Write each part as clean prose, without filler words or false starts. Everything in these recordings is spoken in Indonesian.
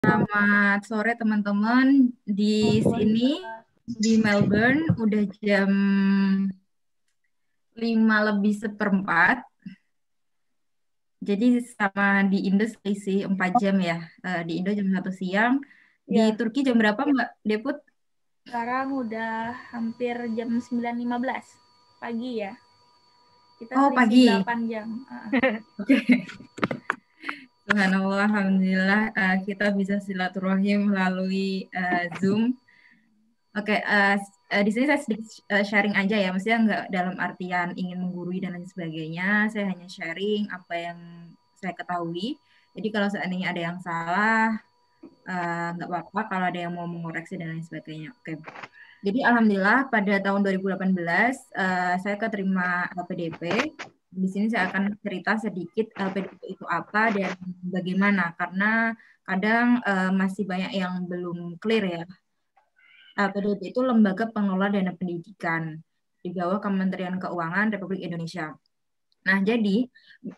Selamat sore teman-teman. Di sini di Melbourne udah jam 5:04. Jadi sama di Indo selisih 4 jam ya. Di Indo jam 1 siang. Di Ya, Turki jam berapa Mbak Deput? sekarang udah hampir jam 9.15 pagi ya. Kita Oh selisih pagi. 8 jam. Oke. Subhanallah, Alhamdulillah kita bisa silaturahim melalui Zoom. Oke, di sini saya sedikit sharing aja ya, maksudnya nggak dalam artian ingin menggurui dan lain sebagainya. Saya hanya sharing apa yang saya ketahui. Jadi kalau seandainya ada yang salah, nggak apa-apa. Kalau ada yang mau mengoreksi dan lain sebagainya. Oke. Jadi alhamdulillah pada tahun 2018 saya keterima LPDP. Di sini saya akan cerita sedikit LPDP itu apa dan bagaimana, karena kadang masih banyak yang belum clear ya. LPDP itu Lembaga Pengelola Dana Pendidikan di bawah Kementerian Keuangan Republik Indonesia. Nah, jadi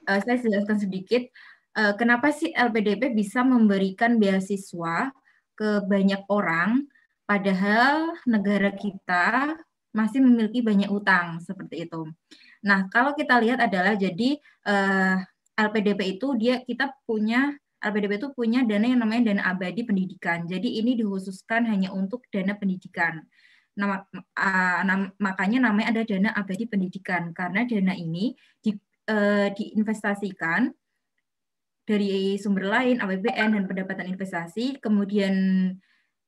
saya jelaskan sedikit kenapa sih LPDP bisa memberikan beasiswa ke banyak orang, padahal negara kita masih memiliki banyak utang seperti itu. Nah, kalau kita lihat adalah jadi LPDP itu kita punya LPDP itu punya dana yang namanya dana abadi pendidikan. Jadi ini dikhususkan hanya untuk dana pendidikan. Makanya namanya ada dana abadi pendidikan karena dana ini diinvestasikan dari sumber lain, APBN dan pendapatan investasi, kemudian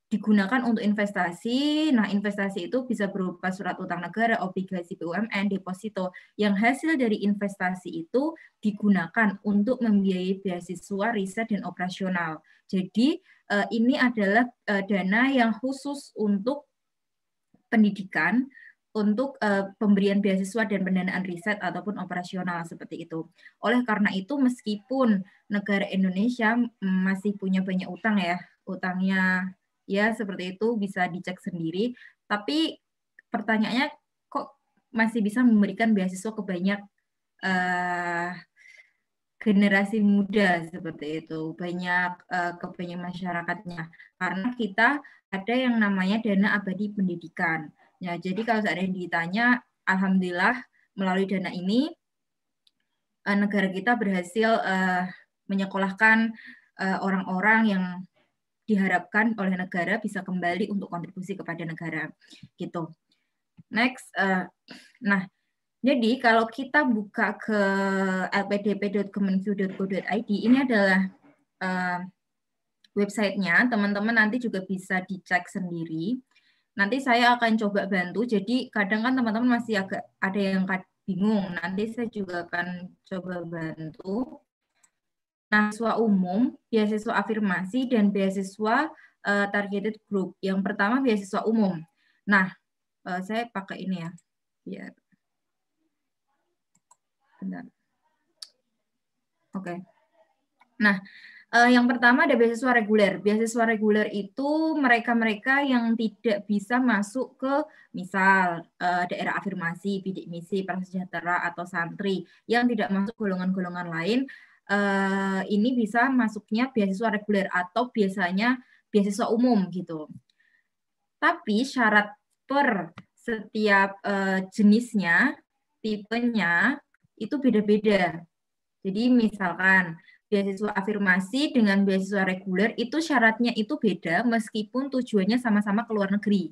digunakan untuk investasi. Nah, investasi itu bisa berupa surat utang negara, obligasi BUMN, deposito, yang hasil dari investasi itu digunakan untuk membiayai beasiswa, riset, dan operasional. Jadi, ini adalah dana yang khusus untuk pendidikan, untuk pemberian beasiswa dan pendanaan riset ataupun operasional seperti itu. Oleh karena itu, meskipun negara Indonesia masih punya banyak utang ya, utangnya ya seperti itu bisa dicek sendiri, tapi pertanyaannya kok masih bisa memberikan beasiswa ke banyak generasi muda seperti itu, banyak ke banyak masyarakatnya, karena kita ada yang namanya dana abadi pendidikan. Ya, jadi kalau ada yang ditanya, alhamdulillah melalui dana ini negara kita berhasil menyekolahkan orang-orang yang diharapkan oleh negara bisa kembali untuk kontribusi kepada negara gitu. Next, nah jadi kalau kita buka ke lpdp.kemenq.go.id, ini adalah websitenya, teman-teman nanti juga bisa dicek sendiri. Nanti saya akan coba bantu, jadi kadang kan teman-teman masih agak ada yang bingung, nanti saya juga akan coba bantu. Nah, beasiswa umum, beasiswa afirmasi, dan beasiswa targeted group. Yang pertama beasiswa umum. Nah, saya pakai ini ya, biar bentar. Oke. Nah, yang pertama ada beasiswa reguler. Beasiswa reguler itu mereka-mereka yang tidak bisa masuk ke misal daerah afirmasi, bidik misi, prasejahtera atau santri yang tidak masuk golongan-golongan lain. Ini bisa masuknya beasiswa reguler atau biasanya beasiswa umum gitu. Tapi syarat per setiap jenisnya, tipenya itu beda-beda. Jadi misalkan beasiswa afirmasi dengan beasiswa reguler itu syaratnya itu beda meskipun tujuannya sama-sama ke luar negeri.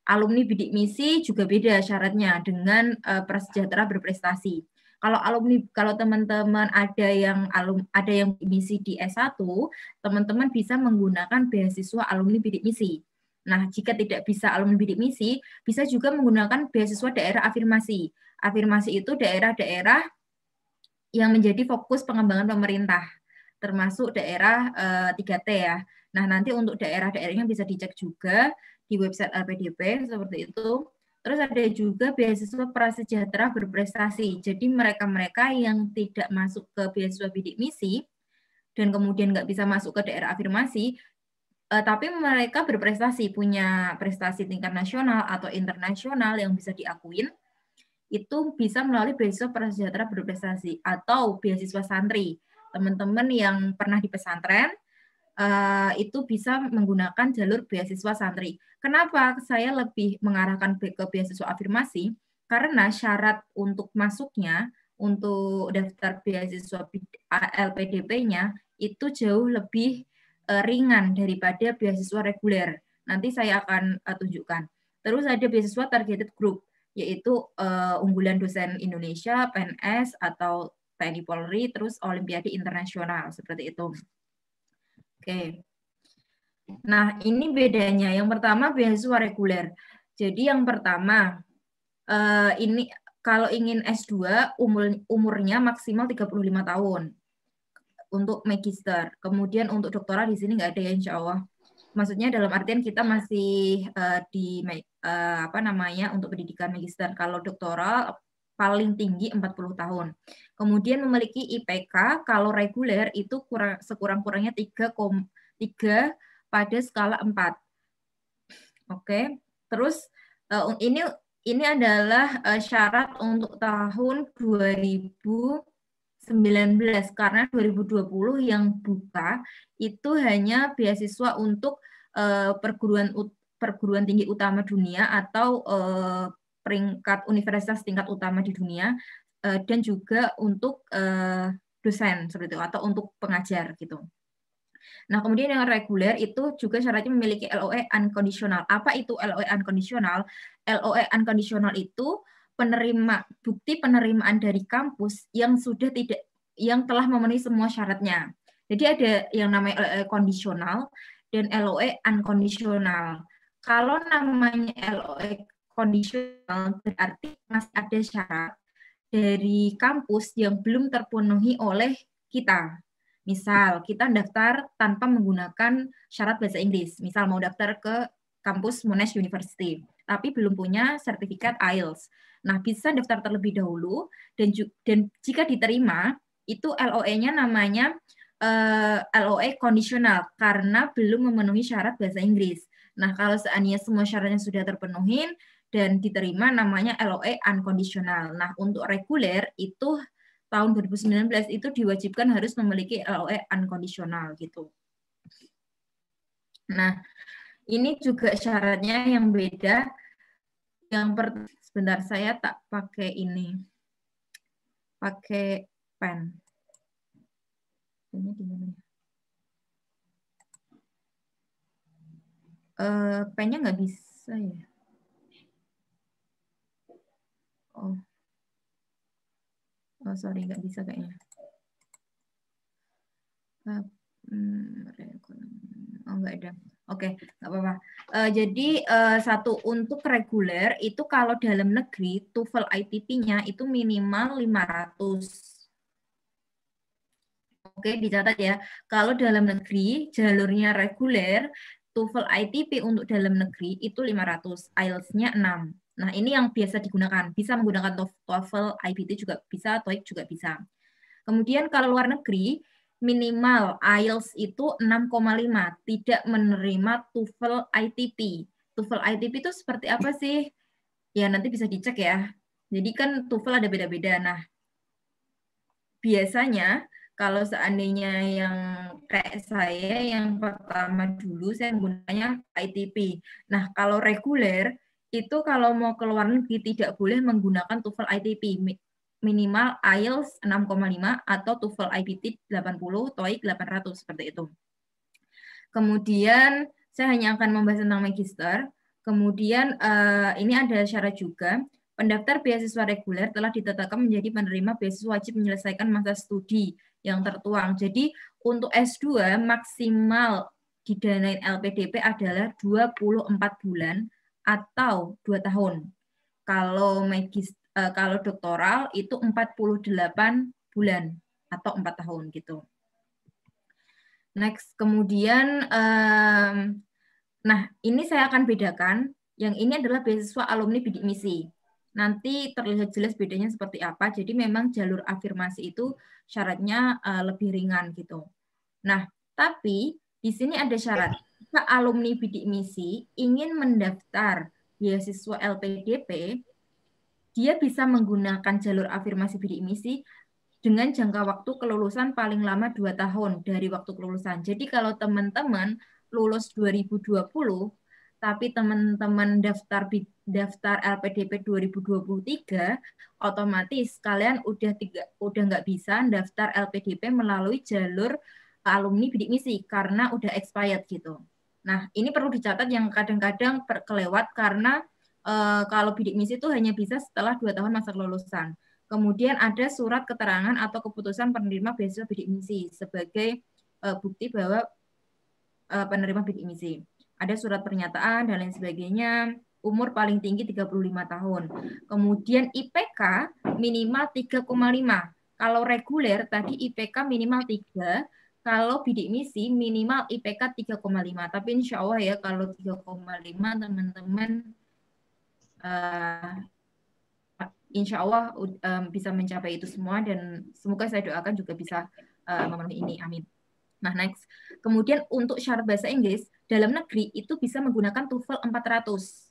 Alumni bidik misi juga beda syaratnya dengan prasejahtera berprestasi. Kalau teman-teman ada yang misi di S1, teman-teman bisa menggunakan beasiswa alumni bidik misi. Nah, jika tidak bisa alumni bidik misi, bisa juga menggunakan beasiswa daerah afirmasi. Afirmasi itu daerah-daerah yang menjadi fokus pengembangan pemerintah, termasuk daerah 3T ya. Nah, nanti untuk daerah-daerahnya bisa dicek juga di website LPDP seperti itu. Terus ada juga beasiswa prasejahtera berprestasi. Jadi mereka-mereka yang tidak masuk ke beasiswa bidik misi dan kemudian nggak bisa masuk ke daerah afirmasi, tapi mereka berprestasi, punya prestasi tingkat nasional atau internasional yang bisa diakuin, itu bisa melalui beasiswa prasejahtera berprestasi atau beasiswa santri. Teman-teman yang pernah di pesantren itu bisa menggunakan jalur beasiswa santri. Kenapa saya lebih mengarahkan ke beasiswa afirmasi? Karena syarat untuk masuknya, untuk daftar beasiswa LPDP-nya itu jauh lebih ringan daripada beasiswa reguler. Nanti saya akan tunjukkan. Terus ada beasiswa targeted group, yaitu unggulan dosen Indonesia, PNS, atau TNI Polri, terus Olimpiade Internasional, seperti itu. Oke. Nah, ini bedanya. Yang pertama beasiswa reguler. Jadi yang pertama, ini kalau ingin S2, umurnya maksimal 35 tahun untuk magister. Kemudian untuk doktoral di sini nggak ada ya, insya Allah. Maksudnya dalam artian kita masih di apa namanya untuk pendidikan magister. Kalau doktoral paling tinggi 40 tahun. Kemudian memiliki IPK kalau reguler itu sekurang-kurangnya 3 pada skala 4. Oke. Terus ini adalah syarat untuk tahun 2019 karena 2020 yang buka itu hanya beasiswa untuk perguruan tinggi utama dunia atau peringkat universitas tingkat utama di dunia dan juga untuk dosen seperti itu atau untuk pengajar gitu. Nah, kemudian yang reguler itu juga syaratnya memiliki LOE unconditional. Apa itu LOE unconditional? LOE unconditional itu bukti penerimaan dari kampus yang telah memenuhi semua syaratnya. Jadi ada yang namanya LOE kondisional dan LOE unconditional. Kalau namanya LOE kondisional berarti masih ada syarat dari kampus yang belum terpenuhi oleh kita. Misal, kita daftar tanpa menggunakan syarat bahasa Inggris. Misal, mau daftar ke kampus Monash University, tapi belum punya sertifikat IELTS. Nah, bisa daftar terlebih dahulu, dan jika diterima, itu LOE-nya namanya LOE kondisional, karena belum memenuhi syarat bahasa Inggris. Nah, kalau seandainya semua syaratnya sudah terpenuhi, dan diterima, namanya LOE unconditional. Nah, untuk reguler, itu tahun 2019 itu diwajibkan harus memiliki LOE unconditional gitu. Nah, ini juga syaratnya yang beda. Sebentar saya tak pakai ini. Pakai pen. Ini di mana? Pennya nggak bisa ya. Oh sorry, nggak bisa kayaknya. Oh, nggak ada. Oke, nggak apa-apa. Jadi satu untuk reguler itu kalau dalam negeri TOEFL ITP-nya itu minimal 500. Oke, dicatat ya. Kalau dalam negeri jalurnya reguler, TOEFL ITP untuk dalam negeri itu 500, IELTS-nya 6. Nah, ini yang biasa digunakan. Bisa menggunakan TOEFL IBT juga bisa, TOEIC juga bisa. Kemudian kalau luar negeri, minimal IELTS itu 6,5, tidak menerima TOEFL ITP. TOEFL ITP itu seperti apa sih? Ya nanti bisa dicek ya. Jadi kan TOEFL ada beda-beda. Nah, biasanya kalau seandainya yang kayak saya, yang pertama dulu saya menggunakannya ITP. Nah, kalau reguler, itu kalau mau ke luar negeri tidak boleh menggunakan TOEFL ITP. Minimal IELTS 6,5 atau TOEFL IBT 80, TOEIC 800, seperti itu. Kemudian saya hanya akan membahas tentang magister. Kemudian ini ada syarat juga. Pendaftar beasiswa reguler telah ditetapkan menjadi penerima beasiswa wajib menyelesaikan masa studi yang tertuang. Jadi untuk S2 maksimal didanain LPDP adalah 24 bulan atau 2 tahun. Kalau doktoral itu 48 bulan atau 4 tahun gitu. Next, kemudian, nah ini saya akan bedakan. Yang ini adalah beasiswa alumni bidik misi. Nanti terlihat jelas bedanya seperti apa. Jadi memang jalur afirmasi itu syaratnya lebih ringan gitu. Nah, tapi di sini ada syarat. Jika alumni bidik misi ingin mendaftar beasiswa LPDP, dia bisa menggunakan jalur afirmasi bidik misi dengan jangka waktu kelulusan paling lama 2 tahun dari waktu kelulusan. Jadi kalau teman-teman lulus 2020, tapi teman-teman daftar LPDP 2023, otomatis kalian udah nggak bisa daftar LPDP melalui jalur alumni bidik misi karena udah expired gitu. Nah, ini perlu dicatat yang kadang-kadang kelewat karena kalau bidik misi itu hanya bisa setelah 2 tahun masa kelulusan. Kemudian ada surat keterangan atau keputusan penerima beasiswa bidik misi sebagai bukti bahwa penerima bidik misi. Ada surat pernyataan dan lain sebagainya. Umur paling tinggi 35 tahun. Kemudian IPK minimal 3,5. Kalau reguler tadi IPK minimal 3. Kalau bidik misi minimal IPK 3,5. Tapi insya Allah ya kalau 3,5 teman-teman insya Allah bisa mencapai itu semua dan semoga saya doakan juga bisa memenuhi ini. Amin. Nah, next. Kemudian untuk syarat bahasa Inggris, dalam negeri itu bisa menggunakan TOEFL 400.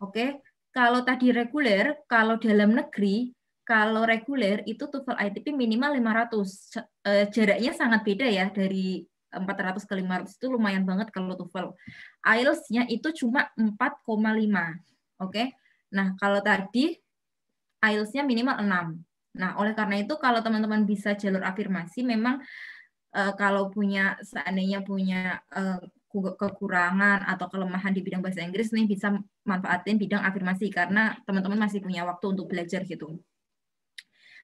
Oke. Kalau tadi reguler, kalau dalam negeri, kalau reguler itu TOEFL ITP minimal 500. Jaraknya sangat beda ya dari 400 ke 500 itu lumayan banget kalau TOEFL. IELTS-nya itu cuma 4,5. Oke. Nah, kalau tadi IELTS-nya minimal 6. Nah, oleh karena itu kalau teman-teman bisa jalur afirmasi memang kalau seandainya punya kekurangan atau kelemahan di bidang bahasa Inggris nih bisa manfaatin bidang afirmasi karena teman-teman masih punya waktu untuk belajar gitu.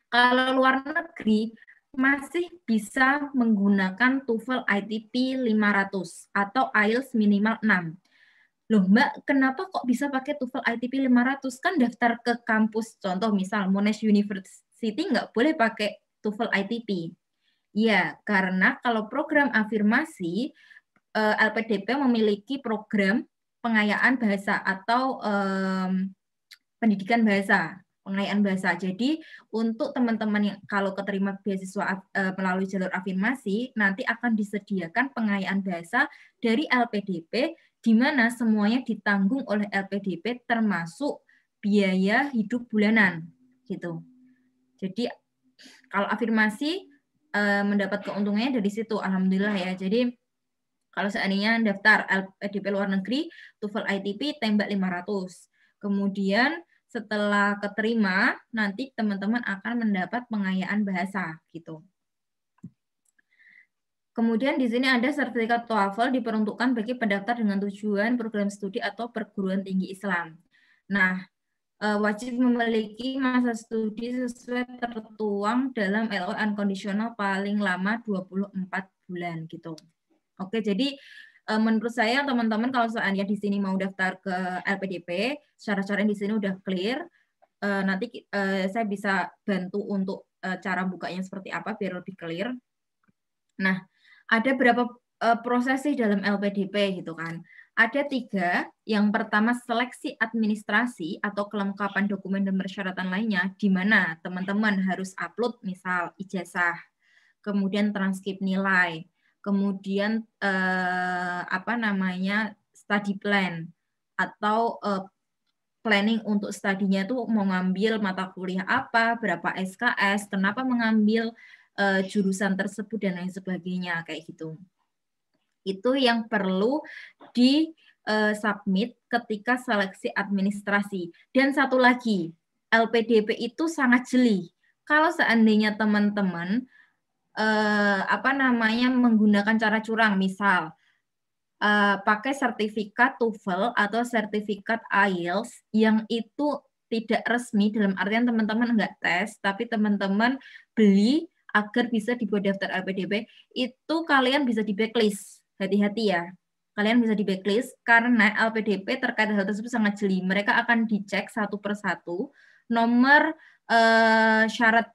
Kalau luar negeri masih bisa menggunakan TOEFL ITP 500 atau IELTS minimal 6. Loh Mbak, kenapa kok bisa pakai TOEFL ITP 500? Kan daftar ke kampus, contoh misal Monash University nggak boleh pakai TOEFL ITP. Ya, karena kalau program afirmasi, LPDP memiliki program pengayaan bahasa atau pendidikan bahasa, pengayaan bahasa. Jadi untuk teman-teman yang kalau keterima beasiswa melalui jalur afirmasi, nanti akan disediakan pengayaan bahasa dari LPDP, di mana semuanya ditanggung oleh LPDP termasuk biaya hidup bulanan, gitu. Jadi kalau afirmasi mendapat keuntungannya dari situ, alhamdulillah ya. Jadi kalau seandainya daftar LPDP luar negeri, TOEFL ITP tembak 500. Kemudian setelah keterima, nanti teman-teman akan mendapat pengayaan bahasa gitu. Kemudian di sini ada sertifikat TOEFL diperuntukkan bagi pendaftar dengan tujuan program studi atau perguruan tinggi Islam. Nah, wajib memiliki masa studi sesuai tertuang dalam LO unconditional paling lama 24 bulan gitu. Oke, jadi menurut saya teman-teman kalau seandainya di sini mau daftar ke LPDP, syarat-syarat di sini udah clear. Nanti saya bisa bantu untuk cara bukanya seperti apa biar lebih clear. Nah, ada berapa proses sih dalam LPDP gitu kan? Ada 3. Yang pertama seleksi administrasi atau kelengkapan dokumen dan persyaratan lainnya, di mana teman-teman harus upload misal ijazah, kemudian transkrip nilai, kemudian study plan atau planning untuk studinya itu mau ngambil mata kuliah apa, berapa SKS, kenapa mengambil jurusan tersebut dan lain sebagainya kayak gitu. Itu yang perlu di submit ketika seleksi administrasi. Dan satu lagi, LPDP itu sangat jeli. Kalau seandainya teman-teman menggunakan cara curang, misal pakai sertifikat TOEFL atau sertifikat IELTS yang itu tidak resmi, dalam artian teman-teman nggak tes, tapi teman-teman beli agar bisa dibuat daftar LPDP, itu kalian bisa di blacklist. Hati-hati ya, kalian bisa di blacklist karena LPDP terkait hal tersebut sangat jeli. Mereka akan dicek satu persatu nomor syarat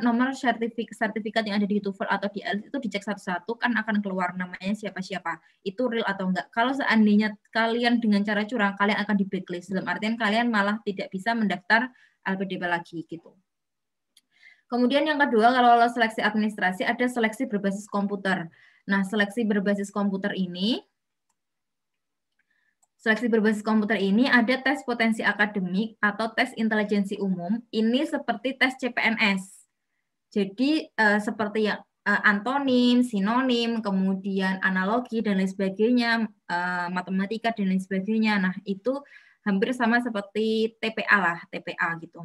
nomor sertifikat yang ada di TOEFL atau di IELTS itu dicek satu-satu, kan akan keluar namanya siapa-siapa, itu real atau enggak. Kalau seandainya kalian dengan cara curang, kalian akan di blacklist, dalam artian kalian malah tidak bisa mendaftar LPDP lagi gitu. Kemudian yang kedua, kalau lolos seleksi administrasi, ada seleksi berbasis komputer. Nah, seleksi berbasis komputer ini ada tes potensi akademik atau tes intelijensi umum. Ini seperti tes CPNS. Jadi seperti yang antonim, sinonim, kemudian analogi dan lain sebagainya, matematika dan lain sebagainya. Nah, itu hampir sama seperti TPA lah, TPA gitu.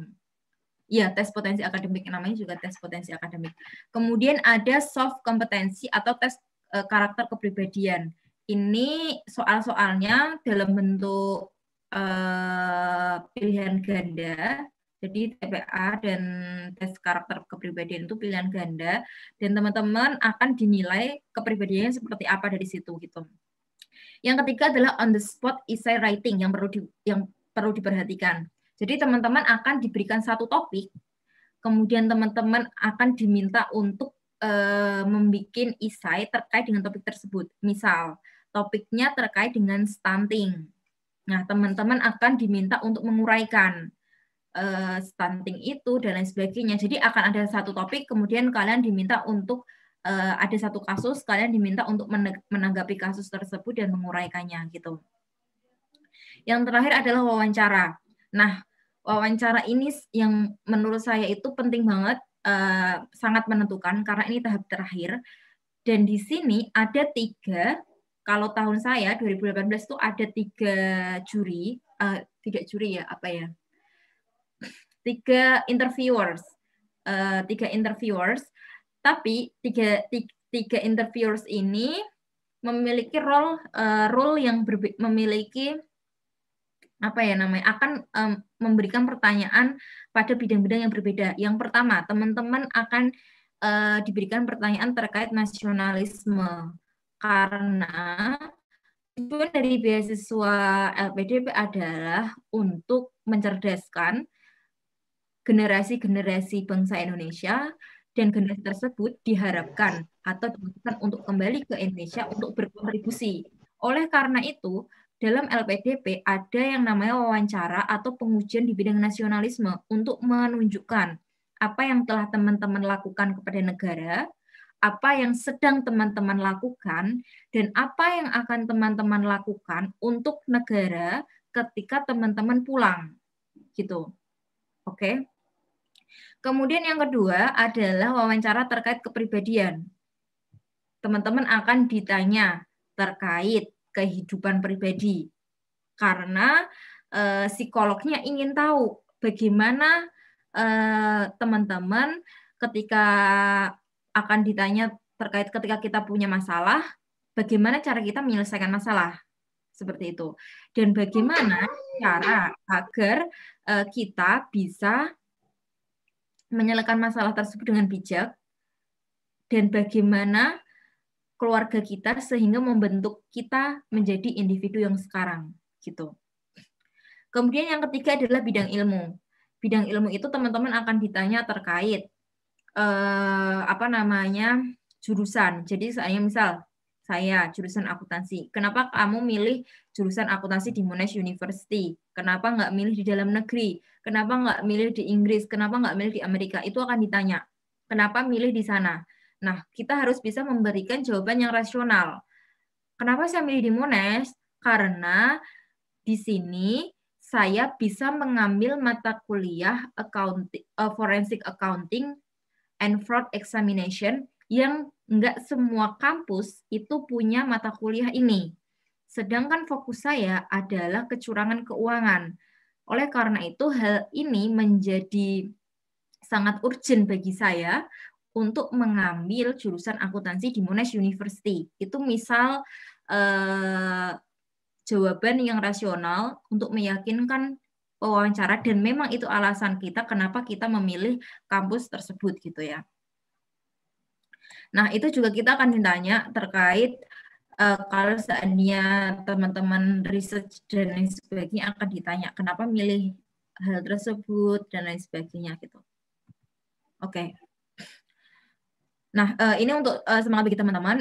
Ya, tes potensi akademik, namanya juga tes potensi akademik. Kemudian ada soft kompetensi atau tes karakter kepribadian. Ini soal-soalnya dalam bentuk pilihan ganda. Jadi TPA dan tes karakter kepribadian itu pilihan ganda, dan teman-teman akan dinilai kepribadiannya seperti apa dari situ gitu. Yang ketiga adalah on the spot essay writing yang perlu diperhatikan. Jadi teman-teman akan diberikan satu topik, kemudian teman-teman akan diminta untuk membuat essay terkait dengan topik tersebut. Misal, topiknya terkait dengan stunting. Nah, teman-teman akan diminta untuk menguraikan stunting itu dan lain sebagainya. Jadi akan ada satu topik, kemudian kalian diminta untuk ada satu kasus, kalian diminta untuk menanggapi kasus tersebut dan menguraikannya gitu. Yang terakhir adalah wawancara. Nah, wawancara ini yang menurut saya itu penting banget, sangat menentukan karena ini tahap terakhir. Dan di sini ada 3, kalau tahun saya 2018 itu ada 3 juri, tidak juri ya, apa ya? 3 interviewers, 3 interviewers, tapi tiga interviewers ini memiliki role yang memiliki apa ya namanya, akan memberikan pertanyaan pada bidang-bidang yang berbeda. Yang pertama, teman-teman akan diberikan pertanyaan terkait nasionalisme, karena tujuan dari beasiswa LPDP adalah untuk mencerdaskan generasi-generasi bangsa Indonesia, dan generasi tersebut diharapkan atau dibutuhkan untuk kembali ke Indonesia untuk berkontribusi. Oleh karena itu, dalam LPDP ada yang namanya wawancara atau pengujian di bidang nasionalisme untuk menunjukkan apa yang telah teman-teman lakukan kepada negara, apa yang sedang teman-teman lakukan, dan apa yang akan teman-teman lakukan untuk negara ketika teman-teman pulang. Gitu. Oke. Kemudian yang kedua adalah wawancara terkait kepribadian. Teman-teman akan ditanya terkait kehidupan pribadi. Karena psikolognya ingin tahu bagaimana teman-teman ketika akan ditanya terkait ketika kita punya masalah, bagaimana cara kita menyelesaikan masalah. Seperti itu. Dan bagaimana cara agar kita bisa menyelesaikan masalah tersebut dengan bijak, dan bagaimana keluarga kita sehingga membentuk kita menjadi individu yang sekarang gitu. Kemudian yang ketiga adalah bidang ilmu. Bidang ilmu itu teman-teman akan ditanya terkait jurusan. Jadi saya misal saya jurusan akuntansi. Kenapa kamu milih jurusan akuntansi di Monash University? Kenapa nggak milih di dalam negeri? Kenapa nggak milih di Inggris? Kenapa nggak milih di Amerika? Itu akan ditanya. Kenapa milih di sana? Nah, kita harus bisa memberikan jawaban yang rasional. Kenapa saya milih di Monash? Karena di sini saya bisa mengambil mata kuliah forensic accounting and fraud examination yang nggak semua kampus itu punya mata kuliah ini. Sedangkan fokus saya adalah kecurangan keuangan. Oleh karena itu, hal ini menjadi sangat urgent bagi saya untuk mengambil jurusan akuntansi di Monash University. Itu misal jawaban yang rasional untuk meyakinkan wawancara, dan memang itu alasan kita kenapa kita memilih kampus tersebut gitu ya. Nah, itu juga kita akan ditanya terkait kalau seandainya teman-teman research dan lain sebagainya, akan ditanya kenapa milih hal tersebut dan lain sebagainya gitu. Oke. Nah, ini untuk semangat bagi teman-teman.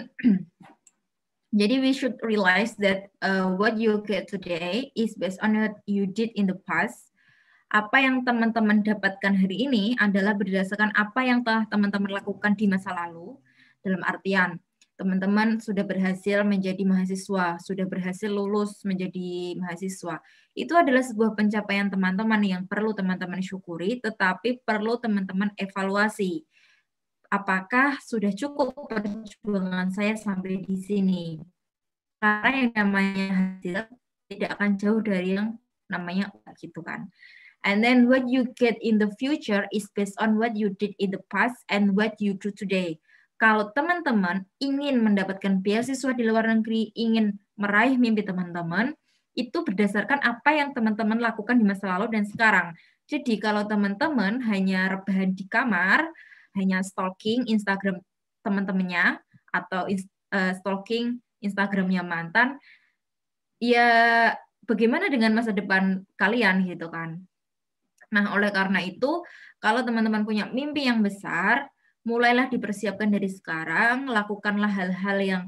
Jadi we should realize that what you get today is based on what you did in the past. Apa yang teman-teman dapatkan hari ini adalah berdasarkan apa yang telah teman-teman lakukan di masa lalu. Dalam artian, teman-teman sudah berhasil menjadi mahasiswa, sudah berhasil lulus menjadi mahasiswa. Itu adalah sebuah pencapaian teman-teman yang perlu teman-teman syukuri, tetapi perlu teman-teman evaluasi. apakah sudah cukup perjuangan saya sampai di sini. Karena yang namanya hasil tidak akan jauh dari yang namanya gitu kan. And then what you get in the future is based on what you did in the past and what you do today. Kalau teman-teman ingin mendapatkan beasiswa di luar negeri, ingin meraih mimpi teman-teman, itu berdasarkan apa yang teman-teman lakukan di masa lalu dan sekarang. Jadi kalau teman-teman hanya rebahan di kamar, hanya stalking Instagram teman-temannya, atau stalking Instagramnya mantan, ya bagaimana dengan masa depan kalian gitu kan. Nah, oleh karena itu, kalau teman-teman punya mimpi yang besar, mulailah dipersiapkan dari sekarang, lakukanlah hal-hal yang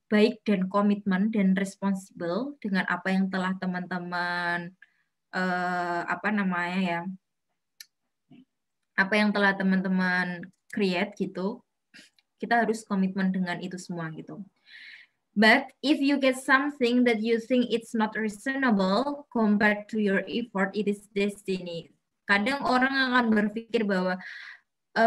baik dan komitmen dan responsibel dengan apa yang telah teman-teman apa yang telah teman-teman create gitu. Kita harus komitmen dengan itu semua gitu. But if you get something that you think it's not reasonable compared to your effort, it is destiny. Kadang orang akan berpikir bahwa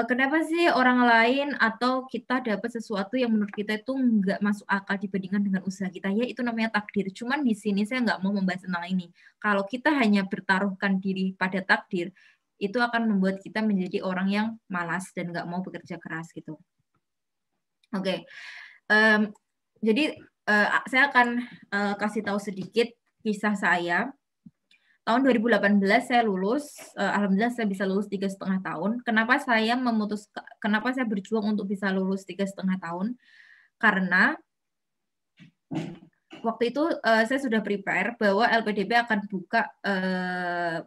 kenapa sih orang lain atau kita dapat sesuatu yang menurut kita itu nggak masuk akal dibandingkan dengan usaha kita. Ya itu namanya takdir. Cuman di sini saya nggak mau membahas tentang ini. Kalau kita hanya bertaruhkan diri pada takdir, itu akan membuat kita menjadi orang yang malas dan nggak mau bekerja keras gitu. Oke. Jadi saya akan kasih tahu sedikit kisah saya. Tahun 2018 saya lulus, alhamdulillah saya bisa lulus 3,5 tahun. Kenapa saya berjuang untuk bisa lulus 3,5 tahun? Karena waktu itu saya sudah prepare bahwa LPDP akan buka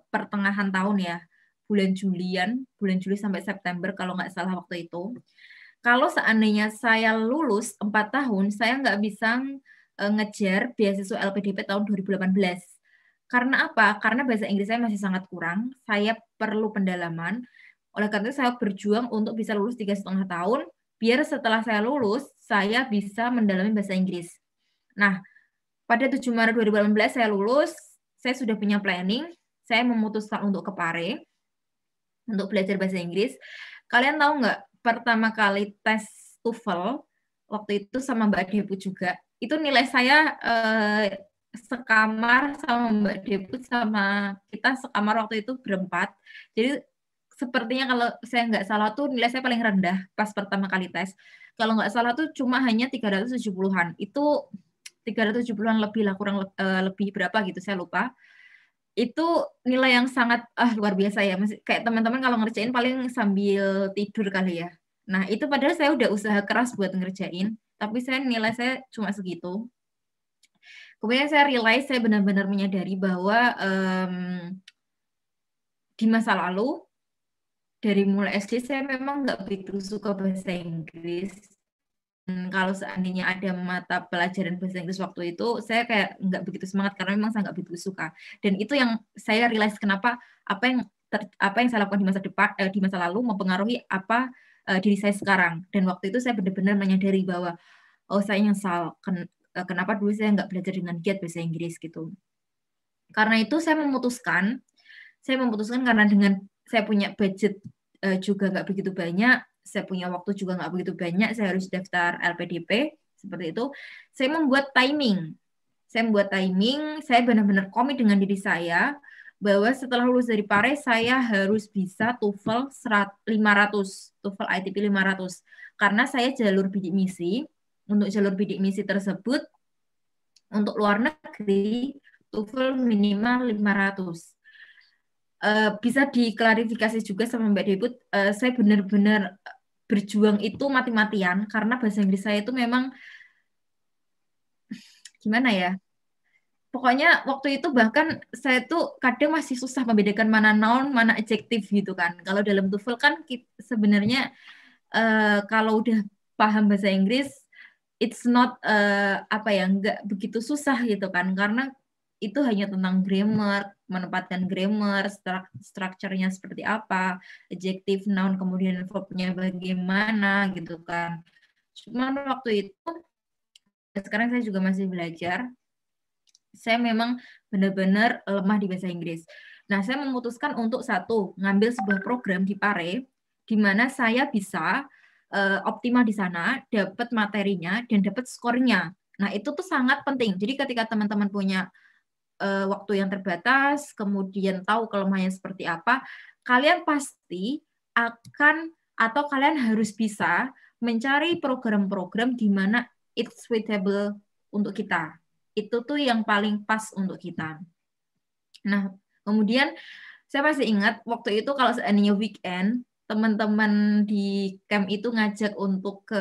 pertengahan tahun ya, bulan Juli sampai September kalau nggak salah waktu itu. Kalau seandainya saya lulus 4 tahun, saya nggak bisa ngejar beasiswa LPDP tahun 2018. Karena apa? Karena bahasa Inggris saya masih sangat kurang, saya perlu pendalaman. Oleh karena itu saya berjuang untuk bisa lulus 3,5 tahun, biar setelah saya lulus, saya bisa mendalami bahasa Inggris. Nah, pada 7 Maret 2018 saya lulus, saya sudah punya planning, saya memutuskan untuk ke Pare, untuk belajar bahasa Inggris. Kalian tahu nggak, pertama kali tes TOEFL waktu itu sama Mbak Depu juga, itu nilai saya sekamar sama Mbak Depu, sama kita sekamar waktu itu berempat. Jadi sepertinya kalau saya nggak salah tuh nilai saya paling rendah pas pertama kali tes. Kalau nggak salah tuh cuma hanya 370-an. Itu 370-an lebih lah, kurang lebih berapa gitu, saya lupa. Itu nilai yang sangat luar biasa ya. Kayak teman-teman kalau ngerjain paling sambil tidur kali ya. Nah, itu padahal saya udah usaha keras buat ngerjain, tapi nilai saya cuma segitu. Kemudian saya realize, saya benar-benar menyadari bahwa di masa lalu, dari mulai SD saya memang nggak begitu suka bahasa Inggris. Kalau seandainya ada mata pelajaran bahasa Inggris waktu itu, saya kayak nggak begitu semangat karena memang saya nggak begitu suka. Dan itu yang saya realize kenapa apa yang saya lakukan di masa lalu mempengaruhi apa diri saya sekarang. Dan waktu itu saya benar-benar menyadari bahwa saya nyesal kenapa dulu saya nggak belajar dengan giat bahasa Inggris gitu. Karena itu saya memutuskan karena dengan saya punya budget juga nggak begitu banyak, saya punya waktu juga nggak begitu banyak, saya harus daftar LPDP, seperti itu. Saya membuat timing. Saya benar-benar komit dengan diri saya, bahwa setelah lulus dari Pare, saya harus bisa TOEFL 500, TOEFL ITP 500. Karena saya jalur bidik misi, untuk jalur bidik misi tersebut, untuk luar negeri, TOEFL minimal 500. Bisa diklarifikasi juga sama Mbak Debut, saya benar-benar berjuang itu mati-matian karena bahasa Inggris saya itu memang gimana ya, pokoknya waktu itu bahkan saya tuh kadang masih susah membedakan mana noun, mana adjektif gitu kan. Kalau dalam TOEFL kan sebenarnya kalau udah paham bahasa Inggris, it's not nggak begitu susah gitu kan, karena itu hanya tentang grammar, menempatkan grammar, strukturnya seperti apa, adjektif, noun, kemudian verbnya bagaimana gitu kan. Cuman waktu itu, sekarang saya juga masih belajar, saya memang benar-benar lemah di bahasa Inggris. Nah, saya memutuskan untuk ngambil sebuah program di Pare, di mana saya bisa optimal di sana, dapat materinya dan dapat skornya. Nah, itu tuh sangat penting. Jadi ketika teman-teman punya waktu yang terbatas, kemudian tahu kelemahannya seperti apa, kalian pasti akan atau kalian harus bisa mencari program-program di mana it's suitable untuk kita. Itu tuh yang paling pas untuk kita. Nah, kemudian saya masih ingat waktu itu kalau seandainya weekend, teman-teman di camp itu ngajak untuk ke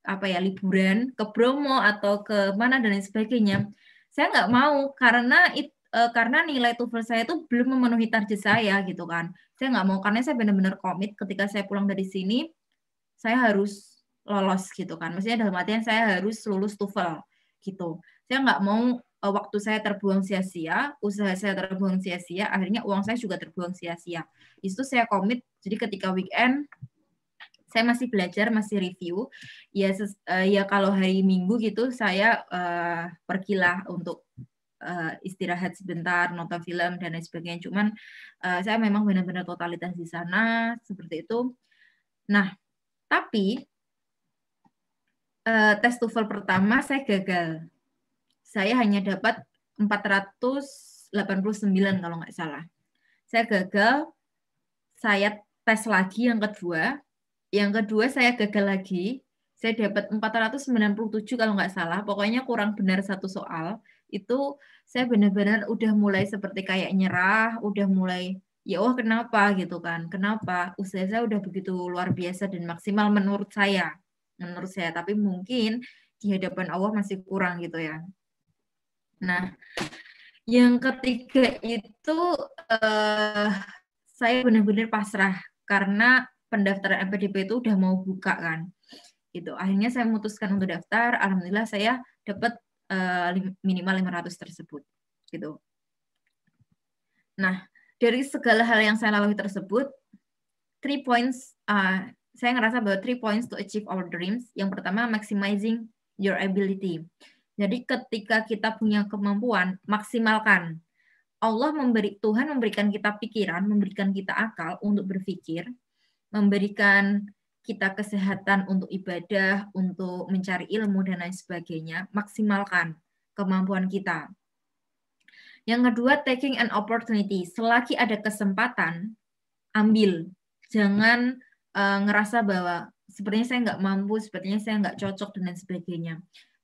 apa ya liburan ke Bromo atau ke mana dan lain sebagainya. Saya nggak mau karena nilai TOEFL saya itu belum memenuhi target saya gitu kan. Saya nggak mau karena saya benar-benar komit ketika saya pulang dari sini saya harus lolos gitu kan. Maksudnya dalam artian saya harus lulus TOEFL gitu. Saya nggak mau waktu saya terbuang sia-sia, usaha saya terbuang sia-sia, akhirnya uang saya juga terbuang sia-sia. Itu saya komit. Jadi ketika weekend saya masih belajar, masih review. Ya, ya kalau hari Minggu gitu saya pergilah untuk istirahat sebentar, nonton film dan lain sebagainya. Cuman saya memang benar-benar totalitas di sana seperti itu. Nah, tapi tes TOEFL pertama saya gagal. Saya hanya dapat 489 kalau nggak salah. Saya gagal, saya tes lagi yang kedua. Yang kedua saya gagal lagi, saya dapat 497 kalau nggak salah. Pokoknya kurang benar satu soal. Itu saya benar-benar udah mulai seperti kayak nyerah, udah mulai ya wah kenapa gitu kan. Kenapa? Usaha saya udah begitu luar biasa dan maksimal menurut saya. Tapi mungkin di hadapan Allah masih kurang gitu ya. Nah, yang ketiga itu saya benar-benar pasrah karena pendaftaran MPDP itu udah mau buka kan. Gitu. Akhirnya saya memutuskan untuk daftar. Alhamdulillah saya dapat minimal 500 tersebut. Gitu. Nah, dari segala hal yang saya lalui tersebut, 3 points saya ngerasa bahwa 3 points to achieve our dreams. Yang pertama, maximizing your ability. Jadi ketika kita punya kemampuan, maksimalkan. Tuhan memberikan kita pikiran, memberikan kita akal untuk berpikir, memberikan kita kesehatan untuk ibadah, untuk mencari ilmu dan lain sebagainya. Maksimalkan kemampuan kita. Yang kedua, taking an opportunity. Selagi ada kesempatan, ambil. Jangan ngerasa bahwa sepertinya saya nggak mampu, sepertinya saya nggak cocok dan lain sebagainya.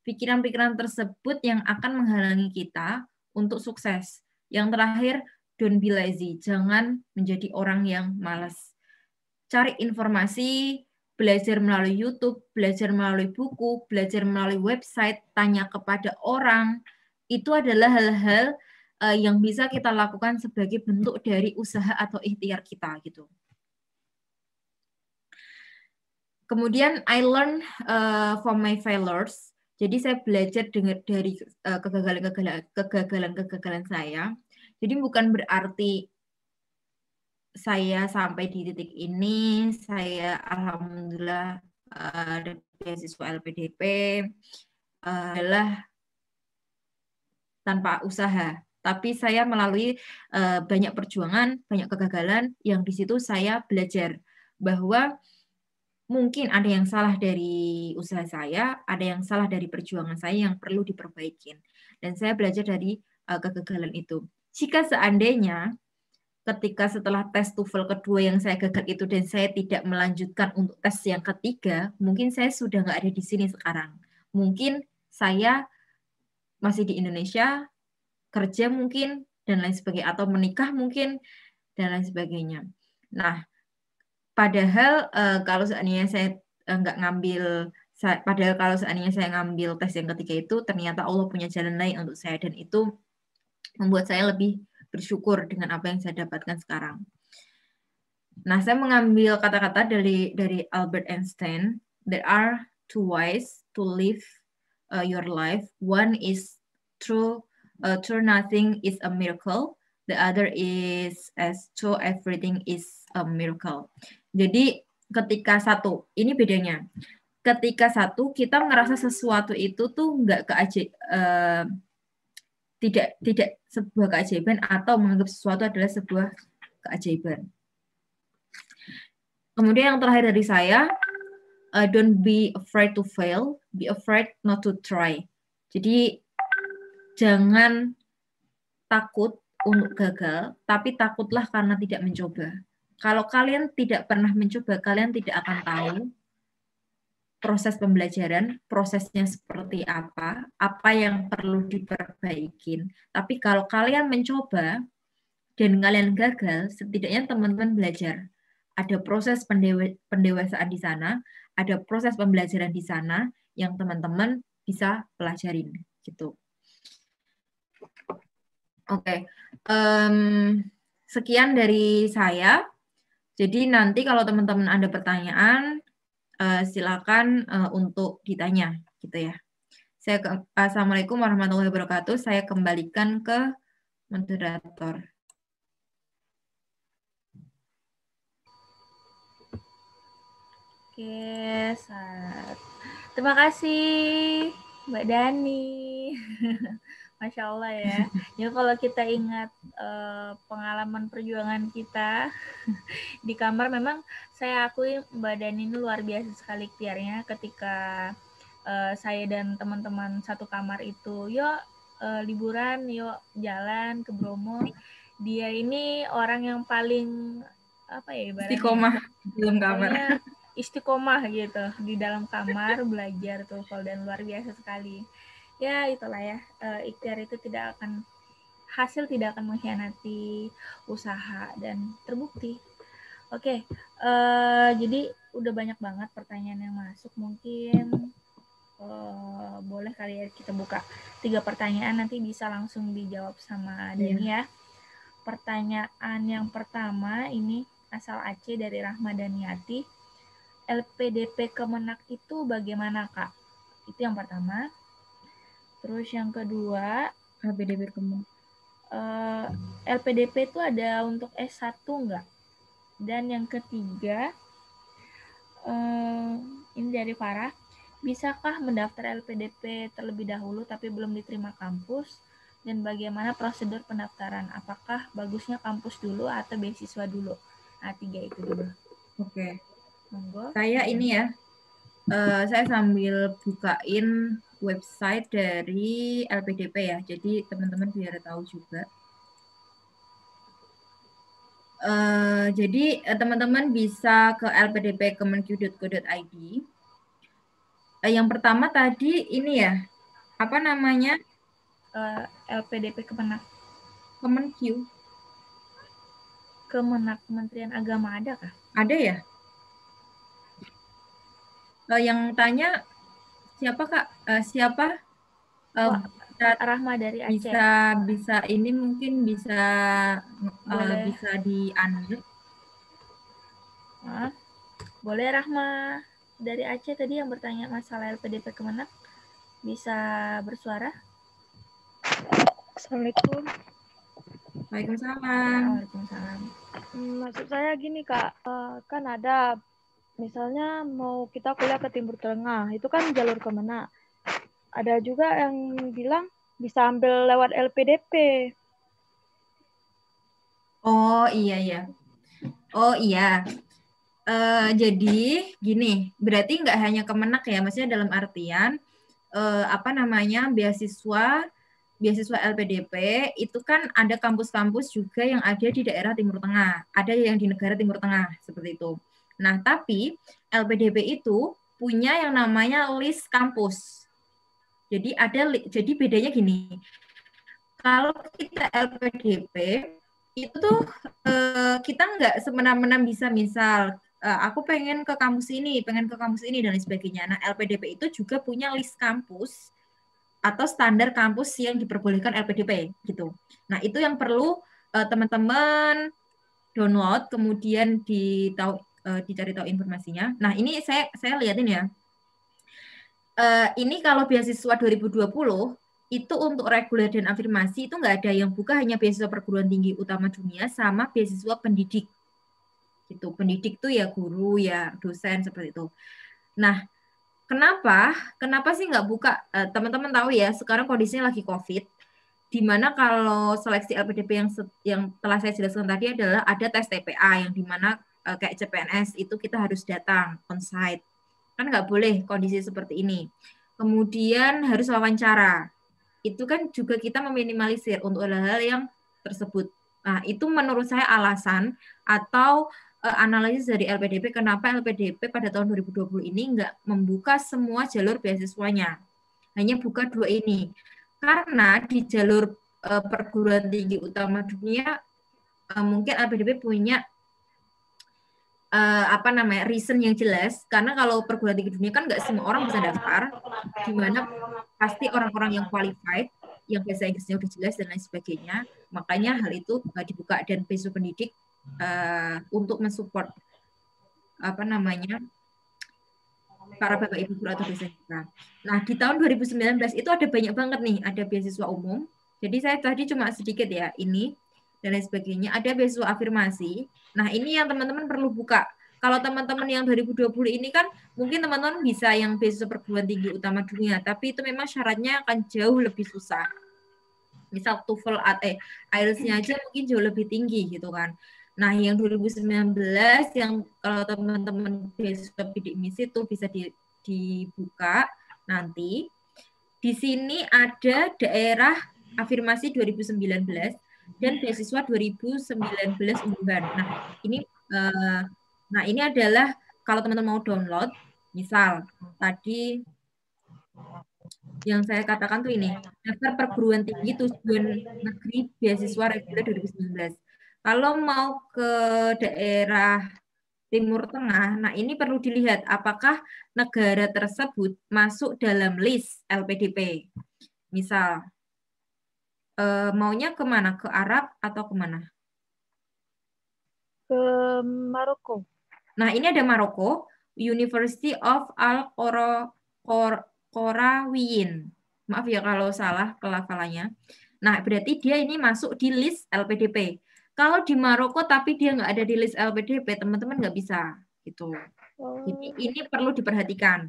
Pikiran-pikiran tersebut yang akan menghalangi kita untuk sukses. Yang terakhir, don't be lazy. Jangan menjadi orang yang malas. Cari informasi, belajar melalui YouTube, belajar melalui buku, belajar melalui website, tanya kepada orang. Itu adalah hal-hal yang bisa kita lakukan sebagai bentuk dari usaha atau ikhtiar kita gitu. Kemudian I learn from my failures. Jadi saya belajar dari kegagalan saya. Jadi bukan berarti saya sampai di titik ini, saya alhamdulillah ada beasiswa LPDP adalah tanpa usaha. Tapi saya melalui banyak perjuangan, banyak kegagalan yang di situ saya belajar bahwa mungkin ada yang salah dari usaha saya, ada yang salah dari perjuangan saya yang perlu diperbaikin. Dan saya belajar dari kegagalan itu. Jika seandainya ketika setelah tes TOEFL kedua yang saya gagal itu dan saya tidak melanjutkan untuk tes yang ketiga, mungkin saya sudah nggak ada di sini sekarang. Mungkin saya masih di Indonesia, kerja mungkin, dan lain sebagainya. Atau menikah mungkin, dan lain sebagainya. Nah, padahal kalau seandainya saya nggak ngambil, padahal kalau seandainya saya ngambil tes yang ketiga itu, ternyata Allah punya jalan lain untuk saya dan itu membuat saya lebih bersyukur dengan apa yang saya dapatkan sekarang. Nah, saya mengambil kata-kata dari Albert Einstein. There are two ways to live your life. One is true nothing is a miracle. The other is as true everything is a miracle. Jadi ketika satu, ini bedanya. Ketika satu kita ngerasa sesuatu itu tuh nggak tidak sebuah keajaiban atau menganggap sesuatu adalah sebuah keajaiban. Kemudian yang terakhir dari saya, don't be afraid to fail, be afraid not to try. Jadi jangan takut untuk gagal, tapi takutlah karena tidak mencoba. Kalau kalian tidak pernah mencoba, kalian tidak akan tahu proses pembelajaran, prosesnya seperti apa yang perlu diperbaikin. Tapi kalau kalian mencoba dan kalian gagal, setidaknya teman-teman belajar. Ada proses pendewasaan di sana, ada proses pembelajaran di sana yang teman-teman bisa pelajarin gitu. Oke, sekian dari saya. Jadi nanti kalau teman-teman ada pertanyaan, silakan untuk ditanya, gitu ya. Assalamualaikum warahmatullahi wabarakatuh. Saya kembalikan ke moderator. Oke, terima kasih Mbak Dani. Masya Allah ya. Jadi kalau kita ingat pengalaman perjuangan kita di kamar, memang saya akui Mbak Dani ini luar biasa sekali ikhtiarnya ketika saya dan teman-teman satu kamar itu, yuk liburan, yuk jalan ke Bromo. Dia ini orang yang paling apa ya ibaratnya? Istiqomah di dalam kamar. Istiqomah gitu di dalam kamar belajar TOEFL dan luar biasa sekali. Ya itulah ya, ikhtiar itu hasil tidak akan mengkhianati usaha dan terbukti. Oke, jadi udah banyak banget pertanyaan yang masuk. Mungkin boleh kali ya kita buka 3 pertanyaan, nanti bisa langsung dijawab sama Dani ya. Pertanyaan yang pertama ini asal Aceh dari Rahma Daniati. LPDP Kemenak itu bagaimana Kak? Itu yang pertama. Terus yang kedua, LPDP Kemenak. LPDP itu ada untuk S1 enggak? Dan yang ketiga, ini dari Farah, bisakah mendaftar LPDP terlebih dahulu tapi belum diterima kampus? Dan bagaimana prosedur pendaftaran? Apakah bagusnya kampus dulu atau beasiswa dulu? Nah, 3 itu dulu. Oke. Monggo. Saya ini ya, saya sambil bukain website dari LPDP ya, jadi teman-teman biar tahu juga. Jadi teman-teman bisa ke lpdpkemenq.go.id. Yang pertama tadi ini ya, apa namanya? LPDP Kemenak. Kemenq. Kemenak, Kementerian Agama ada kah? Ada ya? Yang tanya siapa Kak? Siapa? Rahma dari Aceh. Bisa ini mungkin bisa bisa di-unmute. Boleh Rahma dari Aceh tadi yang bertanya masalah LPDP Kemenak, bisa bersuara? Assalamualaikum. Waalaikumsalam. Waalaikumsalam. Maksud saya gini Kak, kan ada misalnya mau kita kuliah ke Timur Tengah, itu kan jalur Kemenak. Ada juga yang bilang bisa ambil lewat LPDP. Oh iya. Oh iya. Jadi gini, berarti nggak hanya Kemenak ya, maksudnya dalam artian apa namanya beasiswa LPDP itu kan ada kampus-kampus juga yang ada di daerah Timur Tengah, ada yang di negara Timur Tengah seperti itu. Nah, tapi LPDP itu punya yang namanya list kampus. Jadi bedanya gini. Kalau kita LPDP itu tuh kita nggak semena-mena bisa misal aku pengen ke kampus ini dan lain sebagainya. Nah, LPDP itu juga punya list kampus atau standar kampus yang diperbolehkan LPDP gitu. Nah, itu yang perlu teman-teman download, kemudian dicari tahu informasinya. Nah, ini saya lihatin ya. Ini kalau beasiswa 2020 itu untuk reguler dan afirmasi itu nggak ada yang buka, hanya beasiswa perguruan tinggi utama dunia sama beasiswa pendidik. Gitu. Pendidik tuh ya guru, ya dosen seperti itu. Nah, Kenapa sih nggak buka? Teman-teman tahu ya, sekarang kondisinya lagi COVID, di mana kalau seleksi LPDP yang telah saya jelaskan tadi adalah ada tes TPA yang di mana kayak CPNS itu kita harus datang on-site. Kan nggak boleh kondisi seperti ini. Kemudian harus wawancara. Itu kan juga kita meminimalisir untuk hal-hal yang tersebut. Nah, itu menurut saya alasan atau analisis dari LPDP kenapa LPDP pada tahun 2020 ini nggak membuka semua jalur beasiswanya. Hanya buka 2 ini. Karena di jalur perguruan tinggi utama dunia mungkin LPDP punya reason yang jelas, karena kalau perguruan tinggi dunia kan nggak semua orang bisa daftar, di mana pasti orang-orang yang qualified, yang bahasa Inggrisnya udah jelas dan lain sebagainya, makanya hal itu dibuka dan beasiswa pendidik untuk mensupport para bapak ibu guru atau dosen kita. Nah, di tahun 2019 itu ada banyak banget nih, ada beasiswa umum. Jadi saya tadi cuma sedikit ya, ini dan lain sebagainya. Ada beasiswa afirmasi. Nah, ini yang teman-teman perlu buka. Kalau teman-teman yang 2020 ini kan mungkin teman-teman bisa yang beasiswa perguruan tinggi utama dunia, tapi itu memang syaratnya akan jauh lebih susah. Misal TOEFL IELTS-nya aja mungkin jauh lebih tinggi gitu kan. Nah, yang 2019 yang kalau teman-teman beasiswa bidik misi itu bisa dibuka nanti. Di sini ada daerah afirmasi 2019 dan beasiswa 2019 unggulan. Nah, ini adalah kalau teman-teman mau download, misal tadi yang saya katakan tuh ini, daftar perguruan tinggi tujuan negeri beasiswa reguler 2019. Kalau mau ke daerah Timur Tengah, nah ini perlu dilihat apakah negara tersebut masuk dalam list LPDP. Misal, maunya kemana? Ke Arab atau kemana? Ke Maroko. Nah, ini ada Maroko, University of Al-Qarawiyyin. Maaf ya kalau salah pelafalannya. Nah, berarti dia ini masuk di list LPDP. Kalau di Maroko tapi dia nggak ada di list LPDP, teman-teman nggak bisa gitu. Jadi ini perlu diperhatikan.